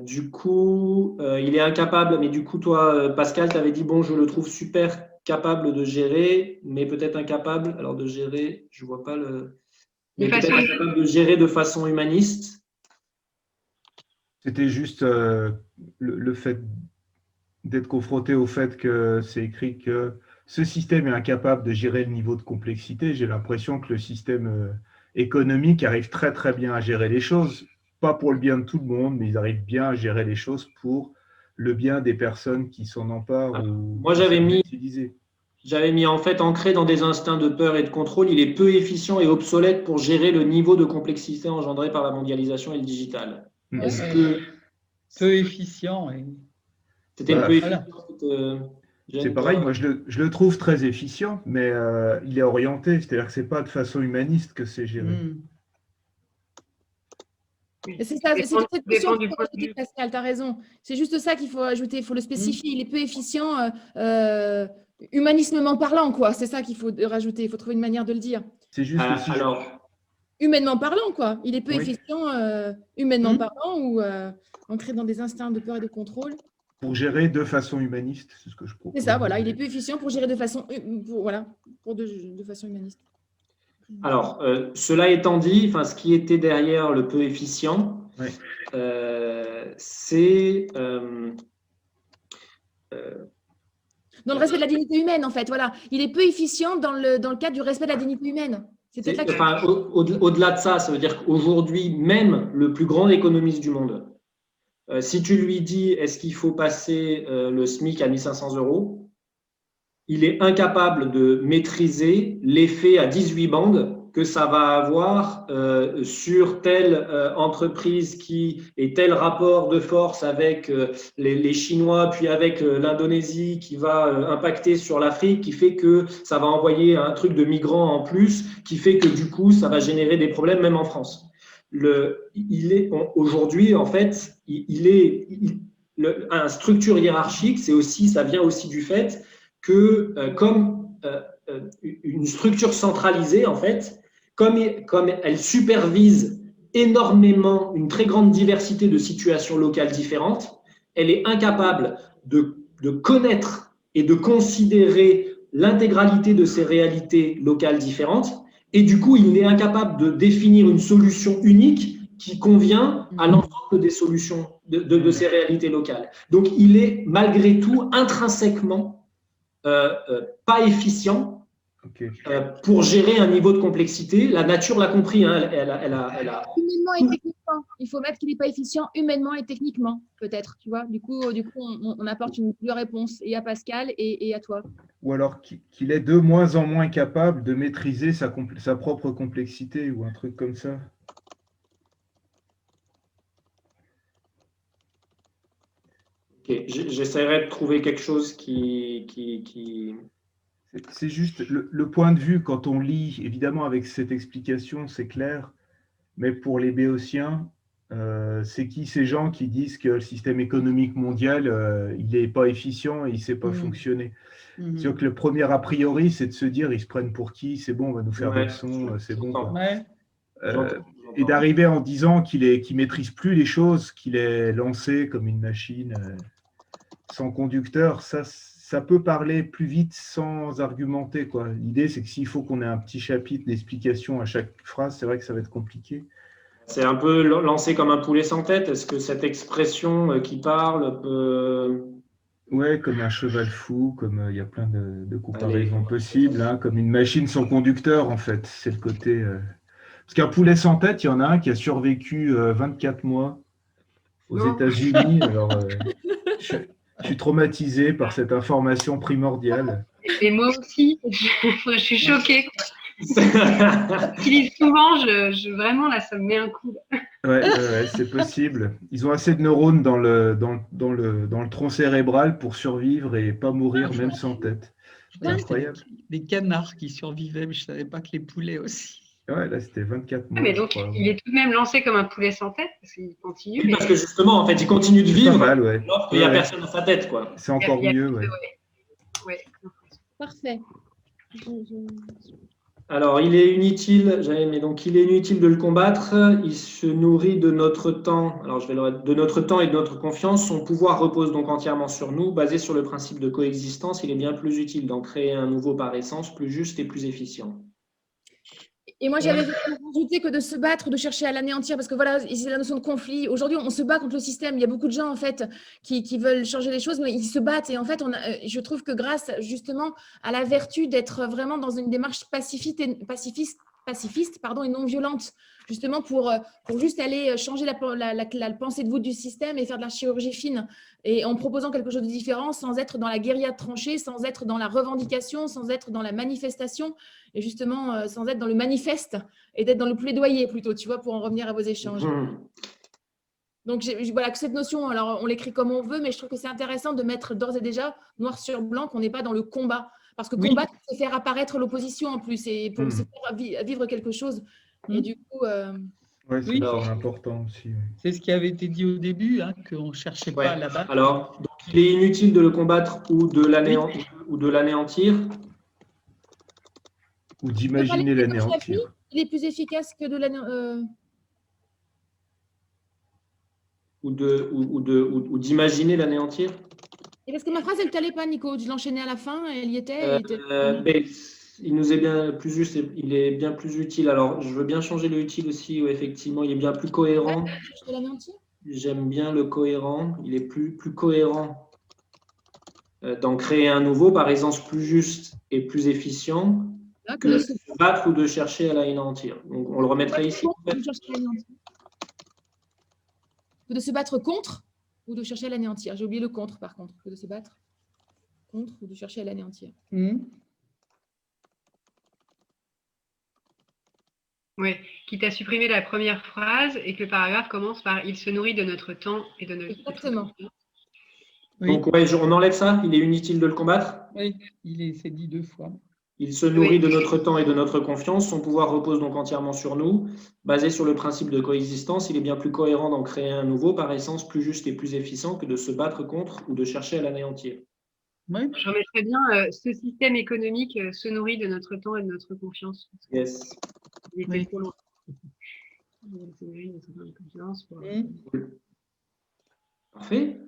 Du coup, il est incapable, mais du coup, toi, Pascal, tu avais dit, bon, je le trouve super capable de gérer, mais peut-être incapable, alors de gérer, je ne vois pas le… Mais peut-être incapable de gérer de façon humaniste. C'était juste le fait d'être confronté au fait que c'est écrit que ce système est incapable de gérer le niveau de complexité. J'ai l'impression que le système économique arrive très très bien à gérer les choses, pas pour le bien de tout le monde, mais ils arrivent bien à gérer les choses pour le bien des personnes qui s'en emparent. Moi, j'avais mis en fait ancré dans des instincts de peur et de contrôle. Il est peu efficient et obsolète pour gérer le niveau de complexité engendré par la mondialisation et le digital. Est-ce que peu efficient. C'était peu efficient. C'est pareil, moi je le trouve très efficient, mais il est orienté, c'est-à-dire que ce n'est pas de façon humaniste que c'est géré. C'est ça, c'est toute cette notion qu'il faut ajouter, Pascal, tu as raison. C'est juste ça qu'il faut ajouter, il faut le spécifier. Il est peu efficient, humanismement parlant, quoi. C'est ça qu'il faut rajouter, il faut trouver une manière de le dire. C'est juste humainement parlant, quoi. Il est peu efficient, humainement parlant, ou ancré dans des instincts de peur et de contrôle. Pour gérer de façon humaniste, c'est ce que je propose. C'est ça, voilà. Il est peu efficient pour gérer de façon, de façon humaniste. Alors, cela étant dit, ce qui était derrière le peu efficient, c'est… dans le respect de la dignité humaine, en fait. Voilà. Il est peu efficient dans le cadre du respect de la dignité humaine. Au-delà de ça, ça veut dire qu'aujourd'hui, même le plus grand économiste du monde, si tu lui dis est-ce qu'il faut passer le SMIC à 1 500 €, il est incapable de maîtriser l'effet à 18 bandes que ça va avoir sur telle entreprise qui est tel rapport de force avec les Chinois, puis avec l'Indonésie qui va impacter sur l'Afrique, qui fait que ça va envoyer un truc de migrants en plus, qui fait que du coup, ça va générer des problèmes même en France. Aujourd'hui, en fait, un structure hiérarchique, ça vient aussi du fait que comme une structure centralisée, en fait, comme elle supervise énormément une très grande diversité de situations locales différentes, elle est incapable de connaître et de considérer l'intégralité de ces réalités locales différentes. Et du coup, il est incapable de définir une solution unique qui convient à l'ensemble des solutions de ces réalités locales. Donc, il est malgré tout intrinsèquement pas efficient pour gérer un niveau de complexité. La nature l'a compris. Hein, elle a... Humainement et techniquement. Il faut mettre qu'il n'est pas efficient humainement et techniquement, peut-être. Tu vois, du coup on apporte une réponse et à Pascal et à toi. Ou alors qu'il est de moins en moins capable de maîtriser sa propre complexité ou un truc comme ça. Okay. J'essaierai de trouver quelque chose qui... C'est juste le point de vue, quand on lit, évidemment avec cette explication, c'est clair, mais pour les béotiens, c'est qui ces gens qui disent que le système économique mondial, il n'est pas efficient et il ne sait pas fonctionner. C'est-à-dire que le premier a priori, c'est de se dire, ils se prennent pour qui, c'est bon, on va nous faire des leçons, c'est bon. Et d'arriver en disant qu'il ne maîtrise plus les choses, qu'il est lancé comme une machine sans conducteur, ça peut parler plus vite sans argumenter, quoi. L'idée, c'est que s'il faut qu'on ait un petit chapitre d'explication à chaque phrase, c'est vrai que ça va être compliqué. C'est un peu lancé comme un poulet sans tête. Est-ce que cette expression qui parle peut... Ouais, comme un cheval fou, comme il y a plein de comparaisons possibles, hein, comme une machine sans conducteur, en fait. C'est le côté... Parce qu'un poulet sans tête, il y en a un qui a survécu 24 mois aux États-Unis. Alors, je suis traumatisé par cette information primordiale. Et moi aussi, je suis choquée. J'utilise souvent, vraiment, là, ça me met un coup. Ouais, c'est possible. Ils ont assez de neurones dans le tronc cérébral pour survivre et pas mourir, même sans tête. C'est incroyable. Les canards qui survivaient, mais je ne savais pas que les poulets aussi. Ouais, là, c'était 24 mois. Mais donc, il est tout de même lancé comme un poulet sans tête, parce qu'il continue. Oui, parce que justement, en fait, il continue de vivre alors qu'il n'y a personne dans sa tête, quoi. C'est encore mieux, ouais. Parfait. Alors, il est inutile de le combattre. Il se nourrit de notre temps. Alors, de notre temps et de notre confiance. Son pouvoir repose donc entièrement sur nous, basé sur le principe de coexistence. Il est bien plus utile d'en créer un nouveau par essence, plus juste et plus efficient. Et moi, j'avais rajouté que de se battre, de chercher à l'anéantir, parce que voilà, c'est la notion de conflit. Aujourd'hui, on se bat contre le système. Il y a beaucoup de gens, en fait, qui veulent changer les choses, mais ils se battent. Et en fait, je trouve que grâce, justement, à la vertu d'être vraiment dans une démarche pacifiste et non violente, justement pour juste aller changer la pensée de voûte du système et faire de la chirurgie fine, et en proposant quelque chose de différent, sans être dans la guérilla de tranchée, sans être dans la revendication, sans être dans la manifestation, et justement sans être dans le manifeste, et d'être dans le plaidoyer plutôt, tu vois, pour en revenir à vos échanges. Donc voilà, que cette notion, alors on l'écrit comme on veut, mais je trouve que c'est intéressant de mettre d'ores et déjà noir sur blanc qu'on n'est pas dans le combat. Parce que combattre, c'est faire apparaître l'opposition en plus, et pour se faire vivre quelque chose. Et du coup… c'est important aussi. Oui. C'est ce qui avait été dit au début, hein, qu'on ne cherchait pas à l'abattre. Alors, donc, il est inutile de le combattre ou de l'anéantir. Ou d'imaginer l'anéantir. Il est plus efficace que de l'anéantir. Ou d'imaginer l'anéantir. Et parce que ma phrase, elle ne t'allait pas, Nico. Tu l'enchaînais à la fin, elle y était. Il nous est bien plus juste, il est bien plus utile. Alors, je veux bien changer le utile aussi, où effectivement, il est bien plus cohérent. J'aime bien le cohérent. Il est plus cohérent d'en créer un nouveau, par exemple, plus juste et plus efficient que de se battre ou de chercher à l'anéantir. Donc, on le remettrait ici. De se battre contre ou de chercher à l'anéantir. J'ai oublié le contre, par contre, que de se battre contre ou de chercher à l'anéantir. Oui, quitte à supprimer la première phrase et que le paragraphe commence par « Il se nourrit de notre temps et de notre… » Exactement. Oui, Donc, ouais, on enlève ça. Il est inutile de le combattre. oui, c'est dit 2 fois. Il se nourrit Oui. de notre temps et de notre confiance. Son pouvoir repose donc entièrement sur nous. Basé sur le principe de coexistence, il est bien plus cohérent d'en créer un nouveau, par essence plus juste et plus efficient, que de se battre contre ou de chercher à l'anéantir. Oui. Je remettrais bien ce système économique se nourrit de notre temps et de notre confiance. Yes. Il était Oui. trop loin. Il se nourrit de notre temps et de notre confiance pour… Parfait.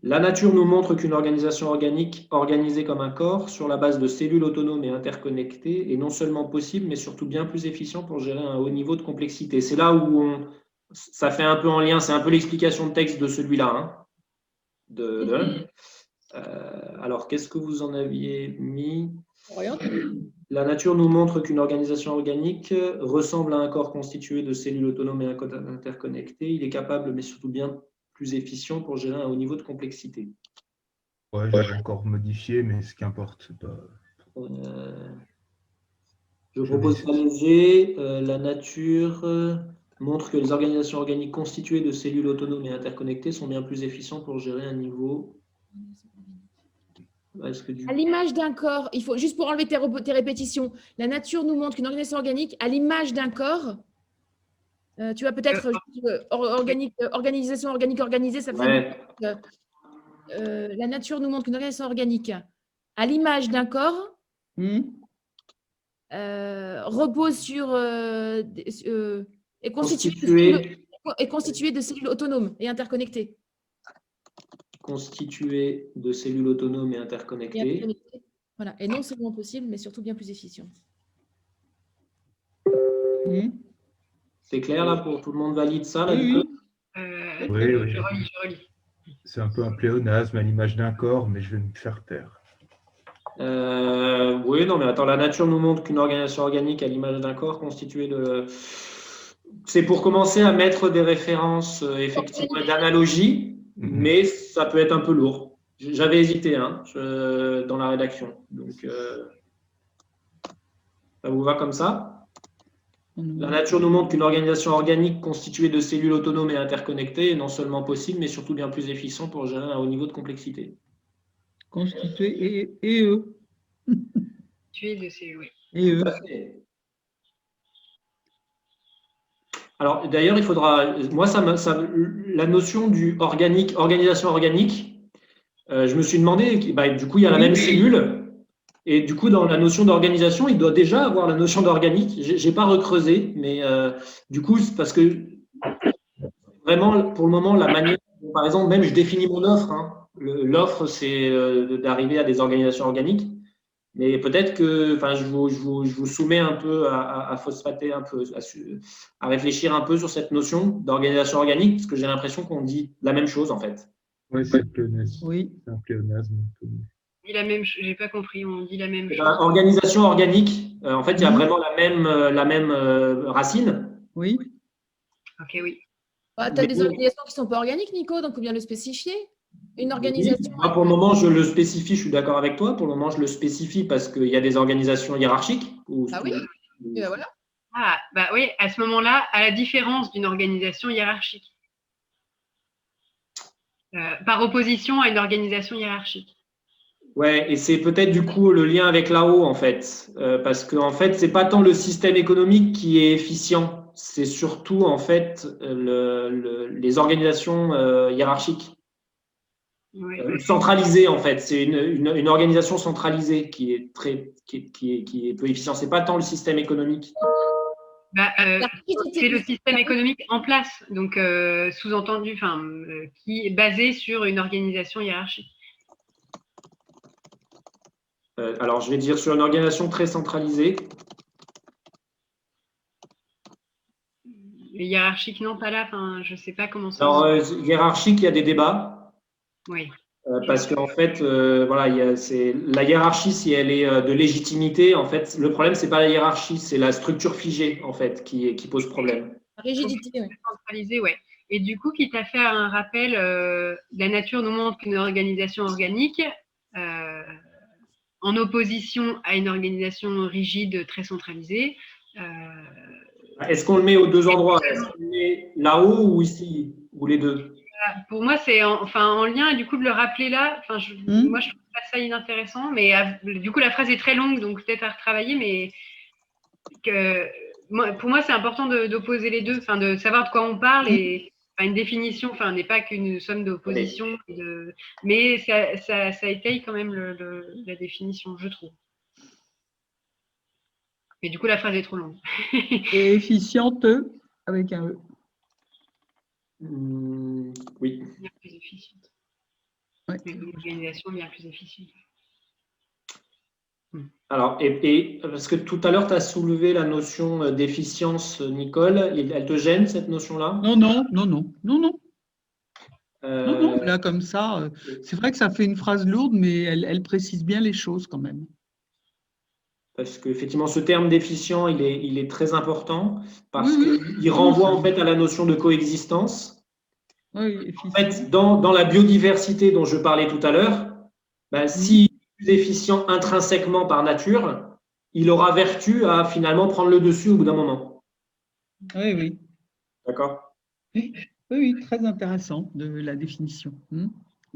La nature nous montre qu'une organisation organique organisée comme un corps, sur la base de cellules autonomes et interconnectées, est non seulement possible, mais surtout bien plus efficient pour gérer un haut niveau de complexité. C'est là où ça fait un peu en lien, c'est un peu l'explication de texte de celui-là. Alors, qu'est-ce que vous en aviez mis? La nature nous montre qu'une organisation organique ressemble à un corps constitué de cellules autonomes et interconnectées. Il est capable, mais surtout bien plus efficient pour gérer un haut niveau de complexité. Ouais, j'avais encore modifié, mais ce qu'importe, c'est pas… Je propose pas léger. La nature montre que les organisations organiques constituées de cellules autonomes et interconnectées sont bien plus efficientes pour gérer un niveau… À l'image d'un corps, il faut juste pour enlever tes répétitions, la nature nous montre qu'une organisation organique, à l'image d'un corps, tu vas peut-être organisation organique organisée, ça fait la nature nous montre qu'une organisation organique, à l'image d'un corps, repose sur est constitué de cellules autonomes et interconnectées. Constitué de cellules autonomes et interconnectées. Voilà. Et non seulement possible, mais surtout bien plus efficient. C'est clair là pour tout le monde valide ça là, Oui. Je relis. C'est un peu un pléonasme à l'image d'un corps, mais je vais me faire taire. Oui, non, mais attends, la nature nous montre qu'une organisation organique à l'image d'un corps constitué de… C'est pour commencer à mettre des références effectivement d'analogie, mais ça peut être un peu lourd. J'avais hésité dans la rédaction. Donc, ça vous va comme ça? La nature nous montre qu'une organisation organique constituée de cellules autonomes et interconnectées est non seulement possible, mais surtout bien plus efficient pour gérer un haut niveau de complexité. Constitué et eux. Constitué de cellules, oui. Et eux. Alors, d'ailleurs, il faudra… Moi, la notion du organique, organisation organique, je me suis demandé, du coup, il y a la même cellule. Et du coup, dans la notion d'organisation, il doit déjà avoir la notion d'organique. Je n'ai pas recreusé, mais du coup, c'est parce que vraiment, pour le moment, la manière, par exemple, même je définis mon offre. L'offre, c'est d'arriver à des organisations organiques. Mais peut-être que, je vous soumets un peu à phosphater un peu, à réfléchir un peu sur cette notion d'organisation organique, parce que j'ai l'impression qu'on dit la même chose en fait. Oui, c'est un pléonasme. Oui. C'est un pléonasme. On dit la même chose, j'ai pas compris, on dit la même chose. Organisation organique, en fait, il y a vraiment la même racine. Oui. Ok, oui. Tu as des organisations qui ne sont pas organiques, Nico, donc il faut bien le spécifier. Une organisation. Moi, pour le moment, je le spécifie, je suis d'accord avec toi. Pour le moment, je le spécifie parce qu'il y a des organisations hiérarchiques. Ah oui. Et ben voilà. Ah, bah oui, à ce moment-là, à la différence d'une organisation hiérarchique. Par opposition à une organisation hiérarchique. Ouais, et c'est peut-être du coup le lien avec là-haut en fait, parce que en fait, c'est pas tant le système économique qui est efficient, c'est surtout en fait les organisations hiérarchiques. Oui. Centralisée en fait, c'est une organisation centralisée qui est peu efficiente. C'est pas tant le système économique. C'est le système économique en place, donc sous-entendu, qui est basé sur une organisation hiérarchique. Alors je vais dire sur une organisation très centralisée. Hiérarchique, non, pas là. Je sais pas comment ça. Alors hiérarchique, il y a des débats. Oui. Parce qu'en fait, c'est la hiérarchie, si elle est de légitimité, en fait, le problème, c'est pas la hiérarchie, c'est la structure figée, en fait, qui pose problème. La rigidité, oui. Centralisée, ouais. Et du coup, quitte à faire un rappel, la nature nous montre qu'une organisation organique, en opposition à une organisation rigide, très centralisée. Est-ce qu'on le met aux deux endroits? Est-ce qu'on le met là-haut ou ici? Ou les deux? Pour moi, c'est en lien, et du coup, de le rappeler là, moi, je trouve pas ça inintéressant, mais du coup, la phrase est très longue, donc peut-être à retravailler, mais pour moi, c'est important d'opposer les deux, de savoir de quoi on parle, et une définition n'est pas qu'une somme d'opposition, mais ça étaye quand même la définition, je trouve. Mais du coup, la phrase est trop longue. Et efficiente avec un E. Oui. Bien plus efficiente. Ouais. Une organisation bien plus efficiente. Alors, et parce que tout à l'heure, tu as soulevé la notion d'efficience, Nicole. Elle te gêne, cette notion-là? Non. Non, là, comme ça, c'est vrai que ça fait une phrase lourde, mais elle précise bien les choses quand même. Parce qu'effectivement, ce terme d'efficient, il est très important parce Oui. qu'il renvoie en fait à la notion de coexistence. Oui, en fait, dans la biodiversité dont je parlais tout à l'heure, s'il est plus efficient intrinsèquement par nature, il aura vertu à finalement prendre le dessus au bout d'un moment. Oui. D'accord? Oui, très intéressant de la définition.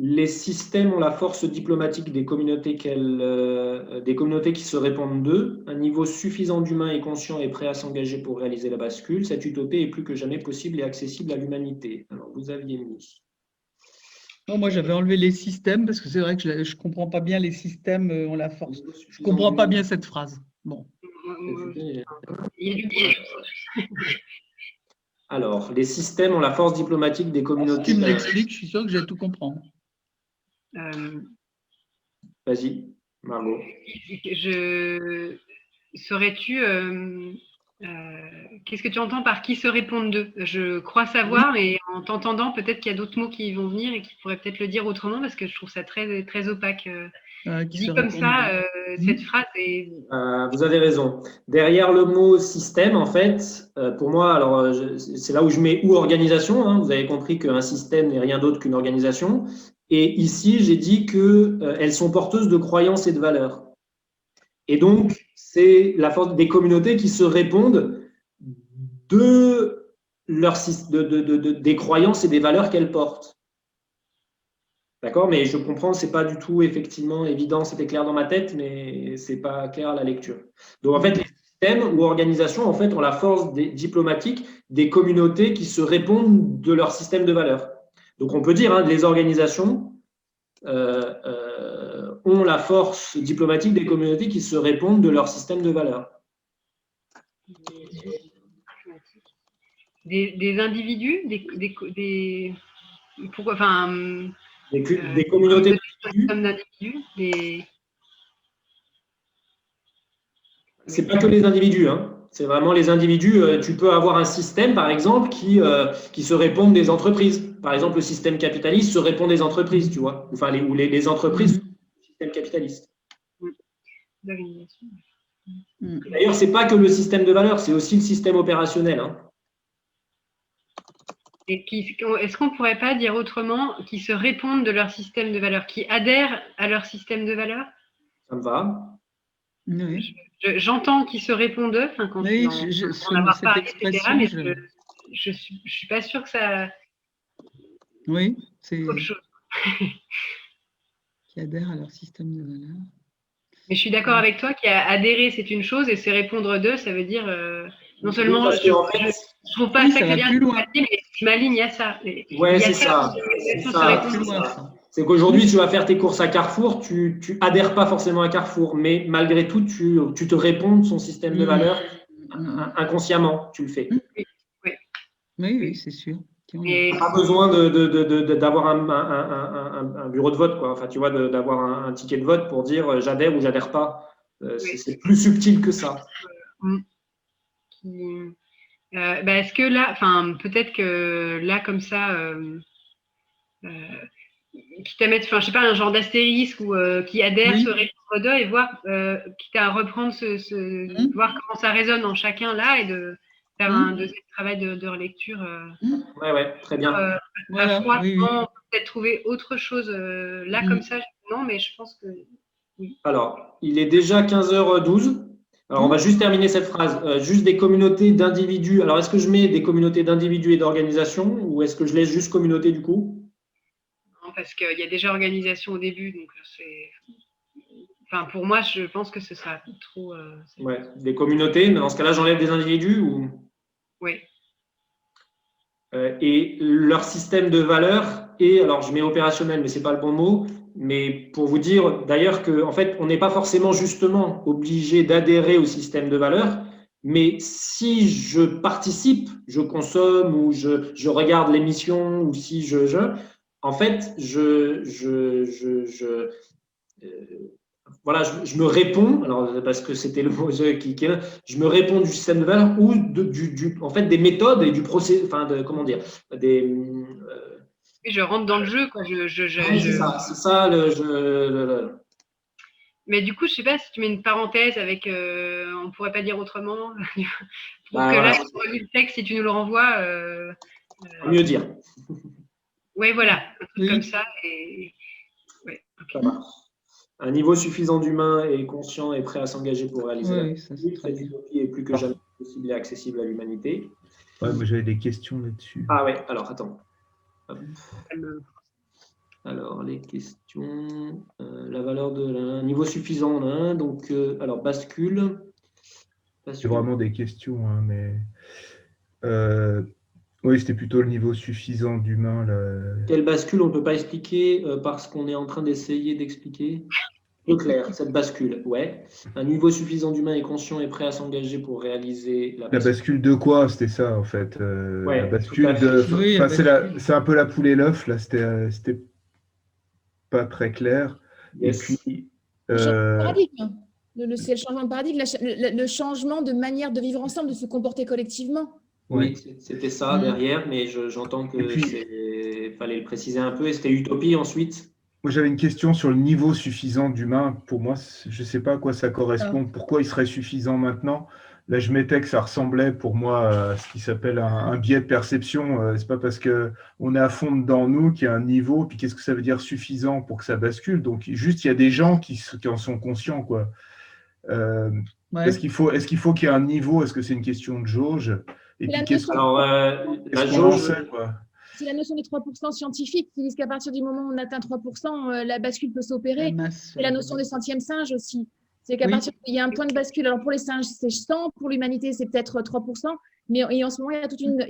Les systèmes ont la force diplomatique des communautés qui se répandent d'eux. Un niveau suffisant d'humains et conscients est prêt à s'engager pour réaliser la bascule. Cette utopie est plus que jamais possible et accessible à l'humanité. Alors, vous aviez mis. Non, moi, j'avais enlevé les systèmes parce que c'est vrai que je ne comprends pas bien les systèmes ont la force. Je ne comprends pas bien cette phrase. Bon. Alors, les systèmes ont la force diplomatique des communautés. Si tu me l'expliques, je suis sûr que je vais tout comprendre. Vas-y, Margot. Saurais-tu qu'est-ce que tu entends par qui se répondent d'eux? Je crois savoir, mais en t'entendant, peut-être qu'il y a d'autres mots qui vont venir et qui pourraient peut-être le dire autrement, parce que je trouve ça très, très opaque. Dit comme ça, cette phrase est… Vous avez raison. Derrière le mot système, en fait, pour moi, alors c'est là où je mets ou organisation. Hein, vous avez compris qu'un système n'est rien d'autre qu'une organisation. Et ici, j'ai dit qu'elles sont porteuses de croyances et de valeurs. Et donc, c'est la force des communautés qui se répondent des croyances et des valeurs qu'elles portent. D'accord? Mais je comprends, c'est pas du tout effectivement évident, c'était clair dans ma tête, mais c'est pas clair à la lecture. Donc, en fait, les systèmes ou organisations, en fait, ont la force diplomatique des communautés qui se répondent de leur système de valeurs. Donc, on peut dire, les organisations ont la force diplomatique des communautés qui se répondent de leur système de valeurs. Des individus, des communautés d'individus, C'est pas que les individus, hein. C'est vraiment les individus. Tu peux avoir un système, par exemple, qui se répondent des entreprises. Par exemple, le système capitaliste se répond des entreprises, tu vois. Enfin, les entreprises sont le système capitaliste. D'ailleurs, c'est pas que le système de valeurs, c'est aussi le système opérationnel. Hein. Est-ce qu'on ne pourrait pas dire autrement qui se répondent de leur système de valeurs, qui adhèrent à leur système de valeurs? Ça me va. Oui. J'entends qu'ils se répondent d'eux, quand oui, on avoir parlé, etc. Mais je ne suis pas sûre que ça… Oui, c'est autre chose. Qui adhèrent à leur système de valeurs. Mais je suis d'accord avec toi qu'adhérer, c'est une chose, et se répondre d'eux, ça veut dire non seulement… je ne trouve pas ça très bien, mais je m'aligne à ça. Oui, c'est ça. C'est qu'aujourd'hui, tu vas faire tes courses à Carrefour, tu adhères pas forcément à Carrefour, mais malgré tout, tu te réponds de son système de valeurs inconsciemment, tu le fais. Oui, c'est sûr. Tu n'as pas besoin d'avoir un bureau de vote, quoi. Enfin, tu vois, d'avoir un ticket de vote pour dire j'adhère ou j'adhère pas. C'est plus subtil que ça. Est-ce que là, peut-être que là, comme ça, quitte à mettre, je sais pas, un genre d'astérisque ou qui adhère, se répondre d'eux et voir, quitte à reprendre voir comment ça résonne en chacun là et de faire un deuxième travail de relecture. Ouais, très bien. Peut-être trouver autre chose là comme ça, non, mais je pense que Alors, il est déjà 15h12. Alors, on va juste terminer cette phrase. Juste des communautés d'individus. Alors, est-ce que je mets des communautés d'individus et d'organisations ou est-ce que je laisse juste communauté du coup? Non, parce qu'il y a déjà organisation au début, donc c'est. Enfin, pour moi, je pense que ce sera trop. Ouais, des communautés, mais dans ce cas-là, j'enlève des individus ou. Oui. Et leur système de valeurs, et alors je mets opérationnel, mais ce n'est pas le bon mot, mais pour vous dire d'ailleurs qu'en fait, on n'est pas forcément justement obligé d'adhérer au système de valeurs, mais si je participe, je consomme ou je regarde l'émission ou si en fait, voilà, je me réponds, alors parce que c'était le mot je me réponds du système de valeurs ou en fait des méthodes et du procès, enfin comment dire, des. Oui, je rentre dans le jeu, quoi. C'est ça Mais du coup, je sais pas si tu mets une parenthèse avec, on pourrait pas dire autrement. Pour que voilà. là, sur le texte, si tu nous le renvoies. Mieux dire. Oui, voilà, un truc comme ça. Et. Ouais, okay. Ça marche. Un niveau suffisant d'humain et conscient et prêt à s'engager pour réaliser la cette utopie est plus que jamais possible et accessible à l'humanité. Ouais, moi j'avais des questions là-dessus. Ah ouais, alors attends. Alors les questions, la valeur de un niveau suffisant, hein, donc alors bascule. C'est vraiment des questions, hein, mais oui, c'était plutôt le niveau suffisant d'humain. Quelle bascule, on ne peut pas expliquer parce qu'on est en train d'essayer d'expliquer. Peu clair, cette bascule, ouais. Un niveau suffisant d'humain et conscient est prêt à s'engager pour réaliser la bascule. La bascule de quoi? C'était ça, en fait. Ouais, la bascule de. Oui, c'est un peu la poule et l'œuf, là. C'était pas très clair. Yes. Et puis. C'est le changement de paradigme, le changement de manière de vivre ensemble, de se comporter collectivement. Oui, c'était ça derrière, mais j'entends que fallait le préciser un peu. Et c'était utopie ensuite. Moi, j'avais une question sur le niveau suffisant d'humain. Pour moi, je ne sais pas à quoi ça correspond. Pourquoi il serait suffisant maintenant? Là, je mettais que ça ressemblait pour moi à ce qui s'appelle un biais de perception. C'est pas parce qu'on est à fond dedans nous qu'il y a un niveau. Puis qu'est-ce que ça veut dire suffisant pour que ça bascule? Donc, juste, il y a des gens qui en sont conscients, quoi. Est-ce qu'il faut qu'il y ait un niveau? Est-ce que c'est une question de jauge? Et puis, la jauge, c'est la notion des 3% scientifiques qui disent qu'à partir du moment où on atteint 3%, la bascule peut s'opérer. C'est la notion des centièmes singes aussi. C'est qu'à partir il y a un point de bascule. Alors pour les singes, c'est 100, pour l'humanité, c'est peut-être 3%. Mais en ce moment, il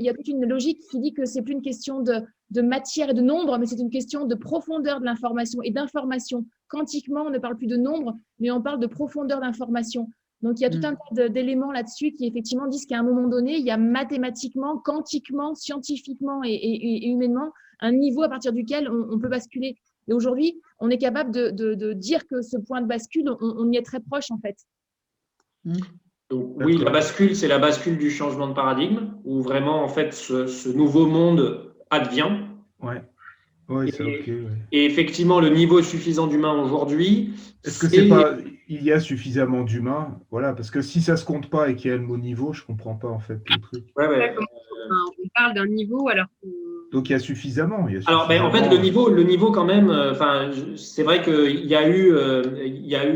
y a toute une logique qui dit que ce n'est plus une question de matière et de nombre, mais c'est une question de profondeur de l'information et d'information. Quantiquement, on ne parle plus de nombre, mais on parle de profondeur d'information. Donc, il y a tout un tas d'éléments là-dessus qui, effectivement, disent qu'à un moment donné, il y a mathématiquement, quantiquement, scientifiquement et humainement un niveau à partir duquel on peut basculer. Et aujourd'hui, on est capable de dire que ce point de bascule, on y est très proche, en fait. Donc, oui, la bascule, c'est la bascule du changement de paradigme, où vraiment, en fait, ce nouveau monde advient. Ouais. Oui, c'est OK. Ouais. Et effectivement, le niveau suffisant d'humains aujourd'hui. Est-ce que c'est pas il y a suffisamment d'humains? Voilà, parce que si ça se compte pas et qu'il y a le mot niveau, je comprends pas en fait le truc. Ouais. On parle d'un niveau alors. Donc il y a suffisamment. Alors, en fait, le niveau quand même. C'est vrai qu'il y a eu,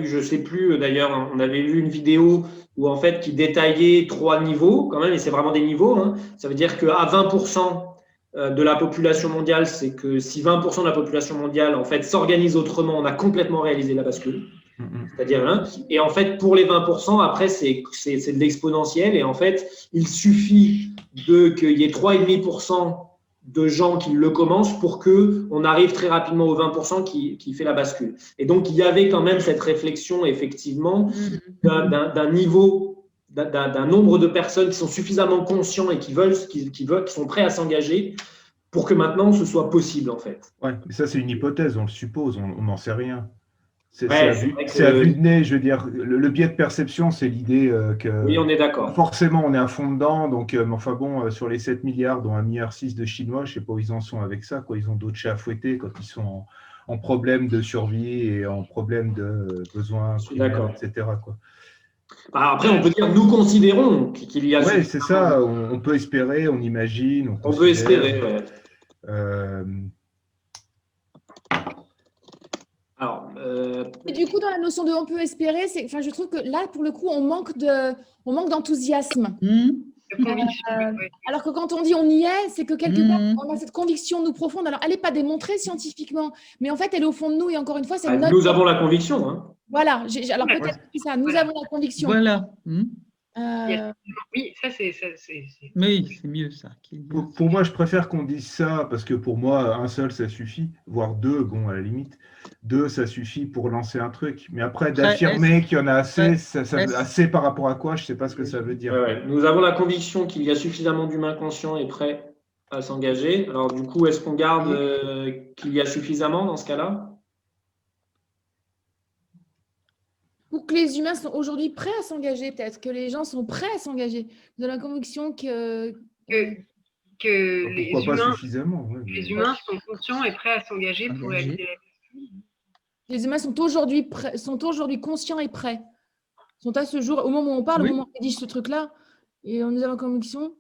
je sais plus. D'ailleurs, on avait vu une vidéo où en fait qui détaillait 3 niveaux quand même, et c'est vraiment des niveaux. Hein. Ça veut dire qu'à 20%. De la population mondiale, c'est que si 20% de la population mondiale en fait s'organise autrement, on a complètement réalisé la bascule. C'est-à-dire, hein, et en fait, pour les 20%, après, c'est de l'exponentiel. Et en fait, il suffit qu'il y ait 3,5% de gens qui le commencent pour qu'on arrive très rapidement aux 20% qui fait la bascule. Et donc, il y avait quand même cette réflexion, effectivement, d'un niveau, d'un nombre de personnes qui sont suffisamment conscients et qui sont prêts à s'engager pour que maintenant ce soit possible, en fait. Ouais, mais ça, c'est une hypothèse, on le suppose, on n'en sait rien. C'est à vue de nez, je veux dire. Le biais de perception, c'est l'idée que. Oui, on est d'accord. Forcément, on est à fond dedans. Donc, enfin bon, sur les 7 milliards, dont 1,6 milliard de Chinois, je ne sais pas où ils en sont avec ça. Quoi. Ils ont d'autres chats à fouetter quand ils sont en problème de survie et en problème de besoins primaires, etc. Quoi. Après, on peut dire, nous considérons qu'il y a. Oui, c'est ça. On peut espérer, on imagine. On peut espérer, ouais. Alors, Et du coup, dans la notion de on peut espérer, je trouve que là, pour le coup, on manque d'enthousiasme. De conviction. Ouais. Alors que quand on dit on y est, c'est que quelque part, Mhm. on a cette conviction nous profonde. Alors, elle n'est pas démontrée scientifiquement, mais en fait, elle est au fond de nous. Et encore une fois, c'est notre. nous avons la conviction. Hein. Voilà. Alors Ouais. peut-être que c'est ça. Nous Voilà. avons la conviction. Voilà. Oui, ça c'est. Oui, c'est mieux ça. Pour moi, je préfère qu'on dise ça parce que pour moi, un seul, ça suffit, voire deux, bon, à la limite. Deux, ça suffit pour lancer un truc. Mais après, d'affirmer qu'il y en a assez, assez par rapport à quoi, je ne sais pas ce que ça veut dire. Ouais. Nous avons la conviction qu'il y a suffisamment d'humains conscients et prêts à s'engager. Alors, du coup, est-ce qu'on garde qu'il y a suffisamment dans ce cas-là? Pour que les humains sont aujourd'hui prêts à s'engager, peut-être que les gens sont prêts à s'engager. Vous avez la conviction que Pourquoi pas suffisamment, les humains sont conscients et prêts à s'engager pour réaliser les humains sont aujourd'hui conscients et prêts. Sont à ce jour, au moment où on parle, au moment où on rédige ce truc-là, et nous avons la conviction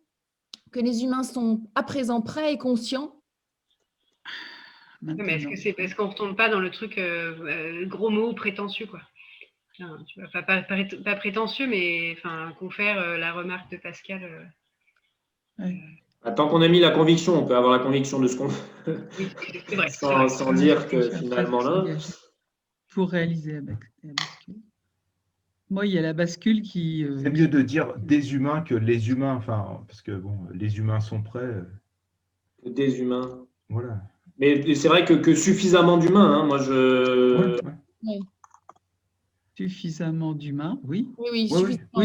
que les humains sont à présent prêts et conscients. Mais est-ce que c'est parce qu'on ne retombe pas dans le truc gros mot prétentieux, quoi? Enfin, tu vois, pas prétentieux, mais confère la remarque de Pascal. Tant qu'on a mis la conviction, on peut avoir la conviction de ce qu'on Oui, c'est vrai. sans dire que finalement là. Pour réaliser la bascule. Moi, il y a la bascule qui. C'est mieux de dire des humains que les humains, parce que bon, les humains sont prêts. Des humains. Voilà. Mais c'est vrai que suffisamment d'humains, hein, moi je. Oui. Suffisamment d'humains, oui. Oui,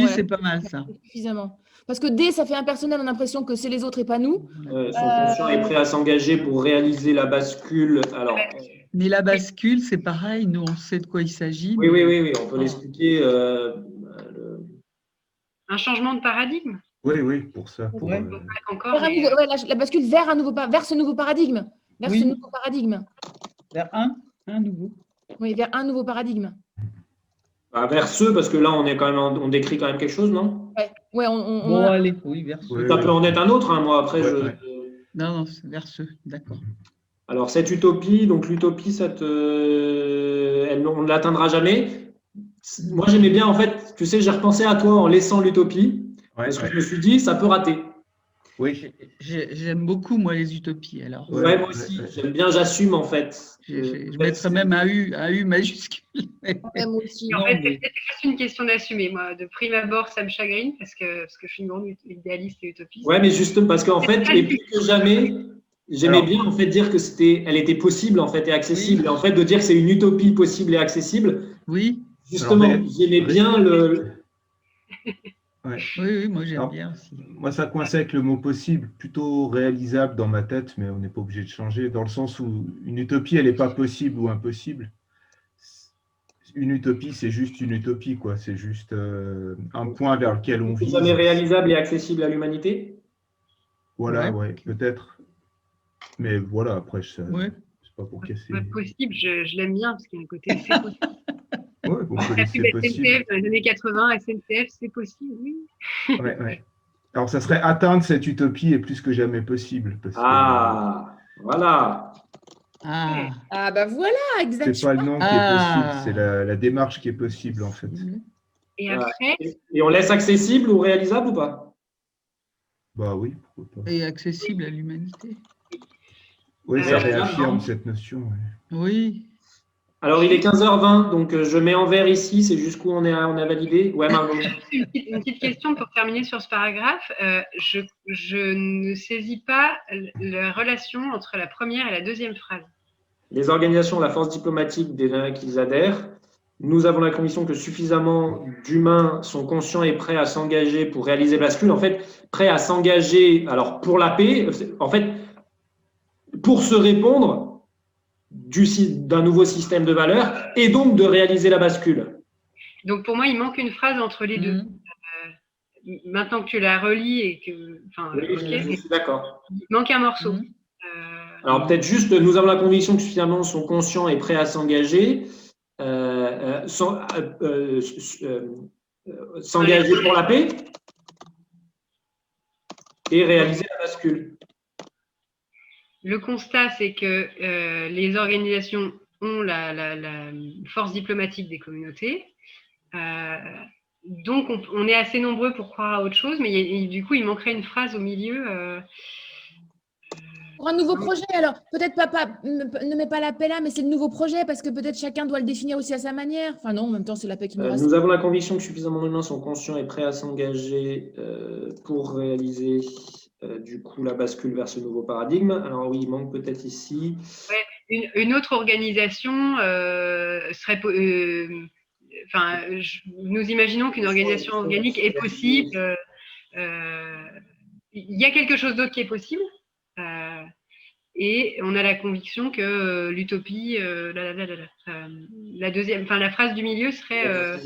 c'est pas mal ça. Suffisamment. Parce que dès, ça fait impersonnel, on a l'impression que c'est les autres et pas nous. Sont conscients et prêts à s'engager pour réaliser la bascule. Alors. Mais la bascule, c'est pareil, nous on sait de quoi il s'agit. Oui, on peut l'expliquer. Un changement de paradigme. Oui, pour ça. La bascule vers ce nouveau paradigme. Vers ce nouveau paradigme. Vers un nouveau. Oui, vers un nouveau paradigme. Vers ceux, parce que là, on décrit quand même quelque chose, non? Ouais, allez, oui, vers ceux. Ça peut en être un autre, hein, moi, après. Non, c'est vers ceux, d'accord. Alors, cette utopie, donc l'utopie, on ne l'atteindra jamais. Moi, j'aimais bien, en fait, tu sais, j'ai repensé à toi en laissant l'utopie, parce que je me suis dit, ça peut rater. Oui, j'aime beaucoup, moi, les utopies. Alors. Ouais, moi aussi, j'aime bien, j'assume, en fait. Je mettrais même un U majuscule. Moi aussi. En fait, c'est juste une question d'assumer. Moi, de prime abord, ça me chagrine, parce que je suis une grande idéaliste et utopiste. Ouais, mais justement, parce qu'en fait, et plus que jamais, j'aimais bien, en fait, dire que elle était possible, en fait, et accessible. Et en fait, de dire que c'est une utopie possible et accessible. Oui. Justement, j'aimais bien le. Oui, moi j'aime bien aussi. Moi, ça coinçait avec le mot possible, plutôt réalisable dans ma tête, mais on n'est pas obligé de changer, dans le sens où une utopie, elle n'est pas possible ou impossible. Une utopie, c'est juste une utopie, quoi. C'est juste un point vers lequel on vise. Jamais réalisable et accessible à l'humanité? Voilà, peut-être. Mais voilà, après, je sais pas pour casser. Possible, je l'aime bien, parce qu'il y a un côté c'est possible. Ouais, bon, c'est possible. SNCF, dans les années 80, SNCF, c'est possible, oui. Ouais. Alors, ça serait atteindre cette utopie est plus que jamais possible. Voilà. Bah voilà, exactement. C'est pas le nom qui est possible, c'est la démarche qui est possible, en fait. Et après. Et on laisse accessible ou réalisable ou pas? Bah oui, pourquoi pas. Et accessible à l'humanité. Oui, ça réaffirme cette notion. Oui. Alors, il est 15h20, donc je mets en vert ici, c'est jusqu'où on a validé. Ouais, Margot. Une petite question pour terminer sur ce paragraphe. Je ne saisis pas la relation entre la première et la deuxième phrase. Les organisations, la force diplomatique des qu'ils adhèrent. Nous avons la conviction que suffisamment d'humains sont conscients et prêts à s'engager pour réaliser bascule. En fait, prêts à s'engager, alors pour la paix, en fait, pour se répondre d'un nouveau système de valeurs et donc de réaliser la bascule. Donc pour moi, il manque une phrase entre les deux. Maintenant que tu la relis et que, je suis d'accord. Il manque un morceau. Alors peut-être juste, nous avons la conviction que suffisamment sont conscients et prêts à s'engager, s'engager pour la paix et réaliser la bascule. Le constat, c'est que les organisations ont la force diplomatique des communautés. Donc, on est assez nombreux pour croire à autre chose, mais du coup, il manquerait une phrase au milieu. Pour un nouveau projet, alors peut-être ne mets pas la paix là, mais c'est le nouveau projet parce que peut-être chacun doit le définir aussi à sa manière. Enfin non, en même temps, c'est la paix qui nous reste. Nous avons la conviction que suffisamment d'humains sont conscients et prêts à s'engager pour réaliser du coup la bascule vers ce nouveau paradigme. Alors oui, il manque peut-être ici. Ouais, une autre organisation serait. Nous imaginons qu'une organisation organique est possible. Il y a quelque chose d'autre qui est possible. Et on a la conviction que l'utopie, la deuxième, la phrase du milieu serait.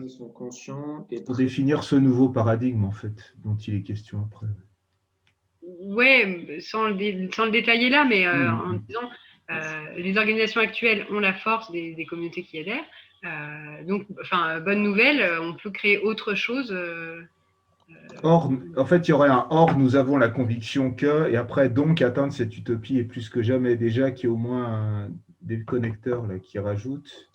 Sont conscients et pour définir ce nouveau paradigme, en fait, dont il est question après. Ouais, sans le détailler là, mais en disant les organisations actuelles ont la force des communautés qui adhèrent. Donc, bonne nouvelle, on peut créer autre chose. Or, en fait, il y aurait un or, nous avons la conviction que, et après, donc, atteindre cette utopie est plus que jamais déjà qu'il y ait au moins des connecteurs là, qui rajoutent.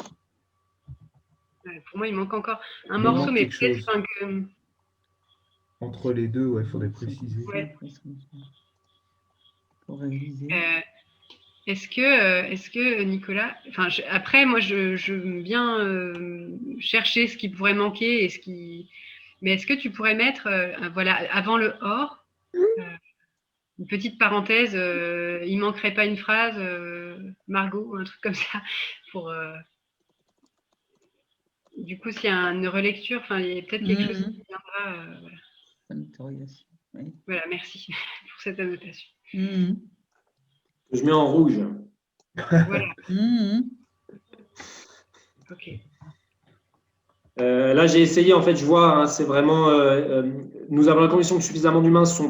Pour moi, il manque encore un morceau, mais peut-être que. Entre les deux, ouais, il faudrait préciser. Ouais. Pour réaliser. Est-ce que Nicolas, après, moi, je veux bien chercher ce qui pourrait manquer et mais est-ce que tu pourrais mettre, avant le or, une petite parenthèse, il manquerait pas une phrase, Margot, ou un truc comme ça, pour. Du coup, s'il y a une relecture, il y a peut-être quelque chose qui viendra. Oui. Voilà, merci pour cette annotation. Je mets en rouge. Voilà. Ok. Là, j'ai essayé, en fait, je vois, hein, c'est vraiment, nous avons la conviction que suffisamment d'humains sont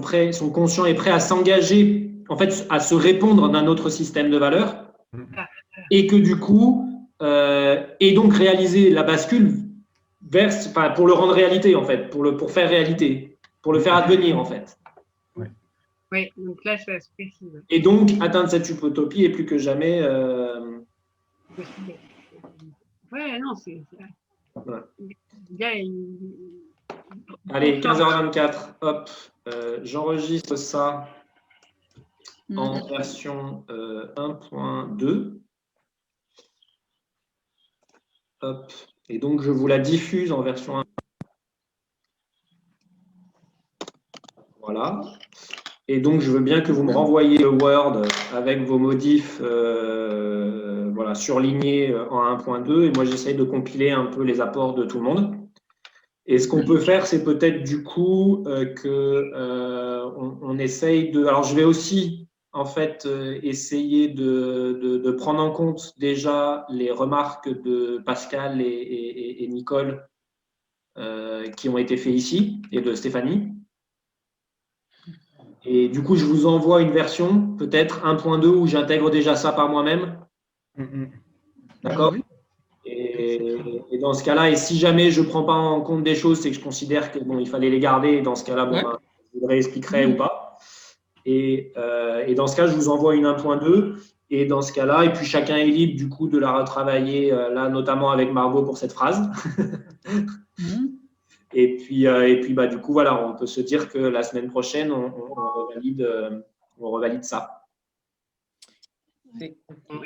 conscients et prêts à s'engager, en fait, à se répondre d'un autre système de valeurs, et que du coup, et donc réaliser la bascule pour le rendre réalité, en fait, pour faire réalité, pour le faire advenir, en fait. Oui, donc là, ça se précise. Et donc, atteindre cette utopie est plus que jamais. Ouais, non, c'est. Voilà. Une... Allez, 15h24, hop, j'enregistre ça en version 1.2. Hop, et donc je vous la diffuse en version 1. Voilà. Et donc, je veux bien que vous me renvoyiez le Word avec vos modifs surlignés en 1.2. Et moi, j'essaye de compiler un peu les apports de tout le monde. Et ce qu'on peut faire, c'est peut-être du coup on essaye de… Alors, je vais aussi, en fait, essayer de prendre en compte déjà les remarques de Pascal et Nicole qui ont été faites ici, et de Stéphanie. Et du coup, je vous envoie une version, peut-être 1.2, où j'intègre déjà ça par moi-même. D'accord ? Et dans ce cas-là, et si jamais je ne prends pas en compte des choses, c'est que je considère que il fallait les garder. Et dans ce cas-là, je vous réexpliquerai ou pas. Et dans ce cas, je vous envoie une 1.2. Et dans ce cas-là, et puis chacun est libre du coup de la retravailler, là, notamment avec Margot pour cette phrase. Et puis du coup, voilà, on peut se dire que la semaine prochaine, on revalide ça. Et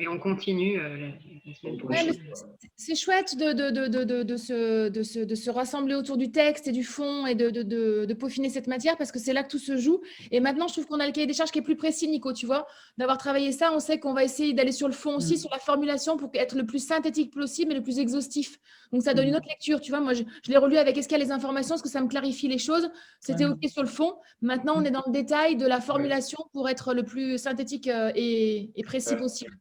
on continue la semaine prochaine. Ouais, c'est chouette de se rassembler autour du texte et du fond et de peaufiner cette matière parce que c'est là que tout se joue. Et maintenant, je trouve qu'on a le cahier des charges qui est plus précis, Nico, tu vois. D'avoir travaillé ça, on sait qu'on va essayer d'aller sur le fond aussi, sur la formulation pour être le plus synthétique possible et le plus exhaustif. Donc, ça donne une autre lecture, tu vois. Moi, je l'ai relu avec est-ce qu'il y a les informations, est-ce que ça me clarifie les choses. C'était OK sur le fond. Maintenant, on est dans le détail de la formulation pour être le plus synthétique et précis possible.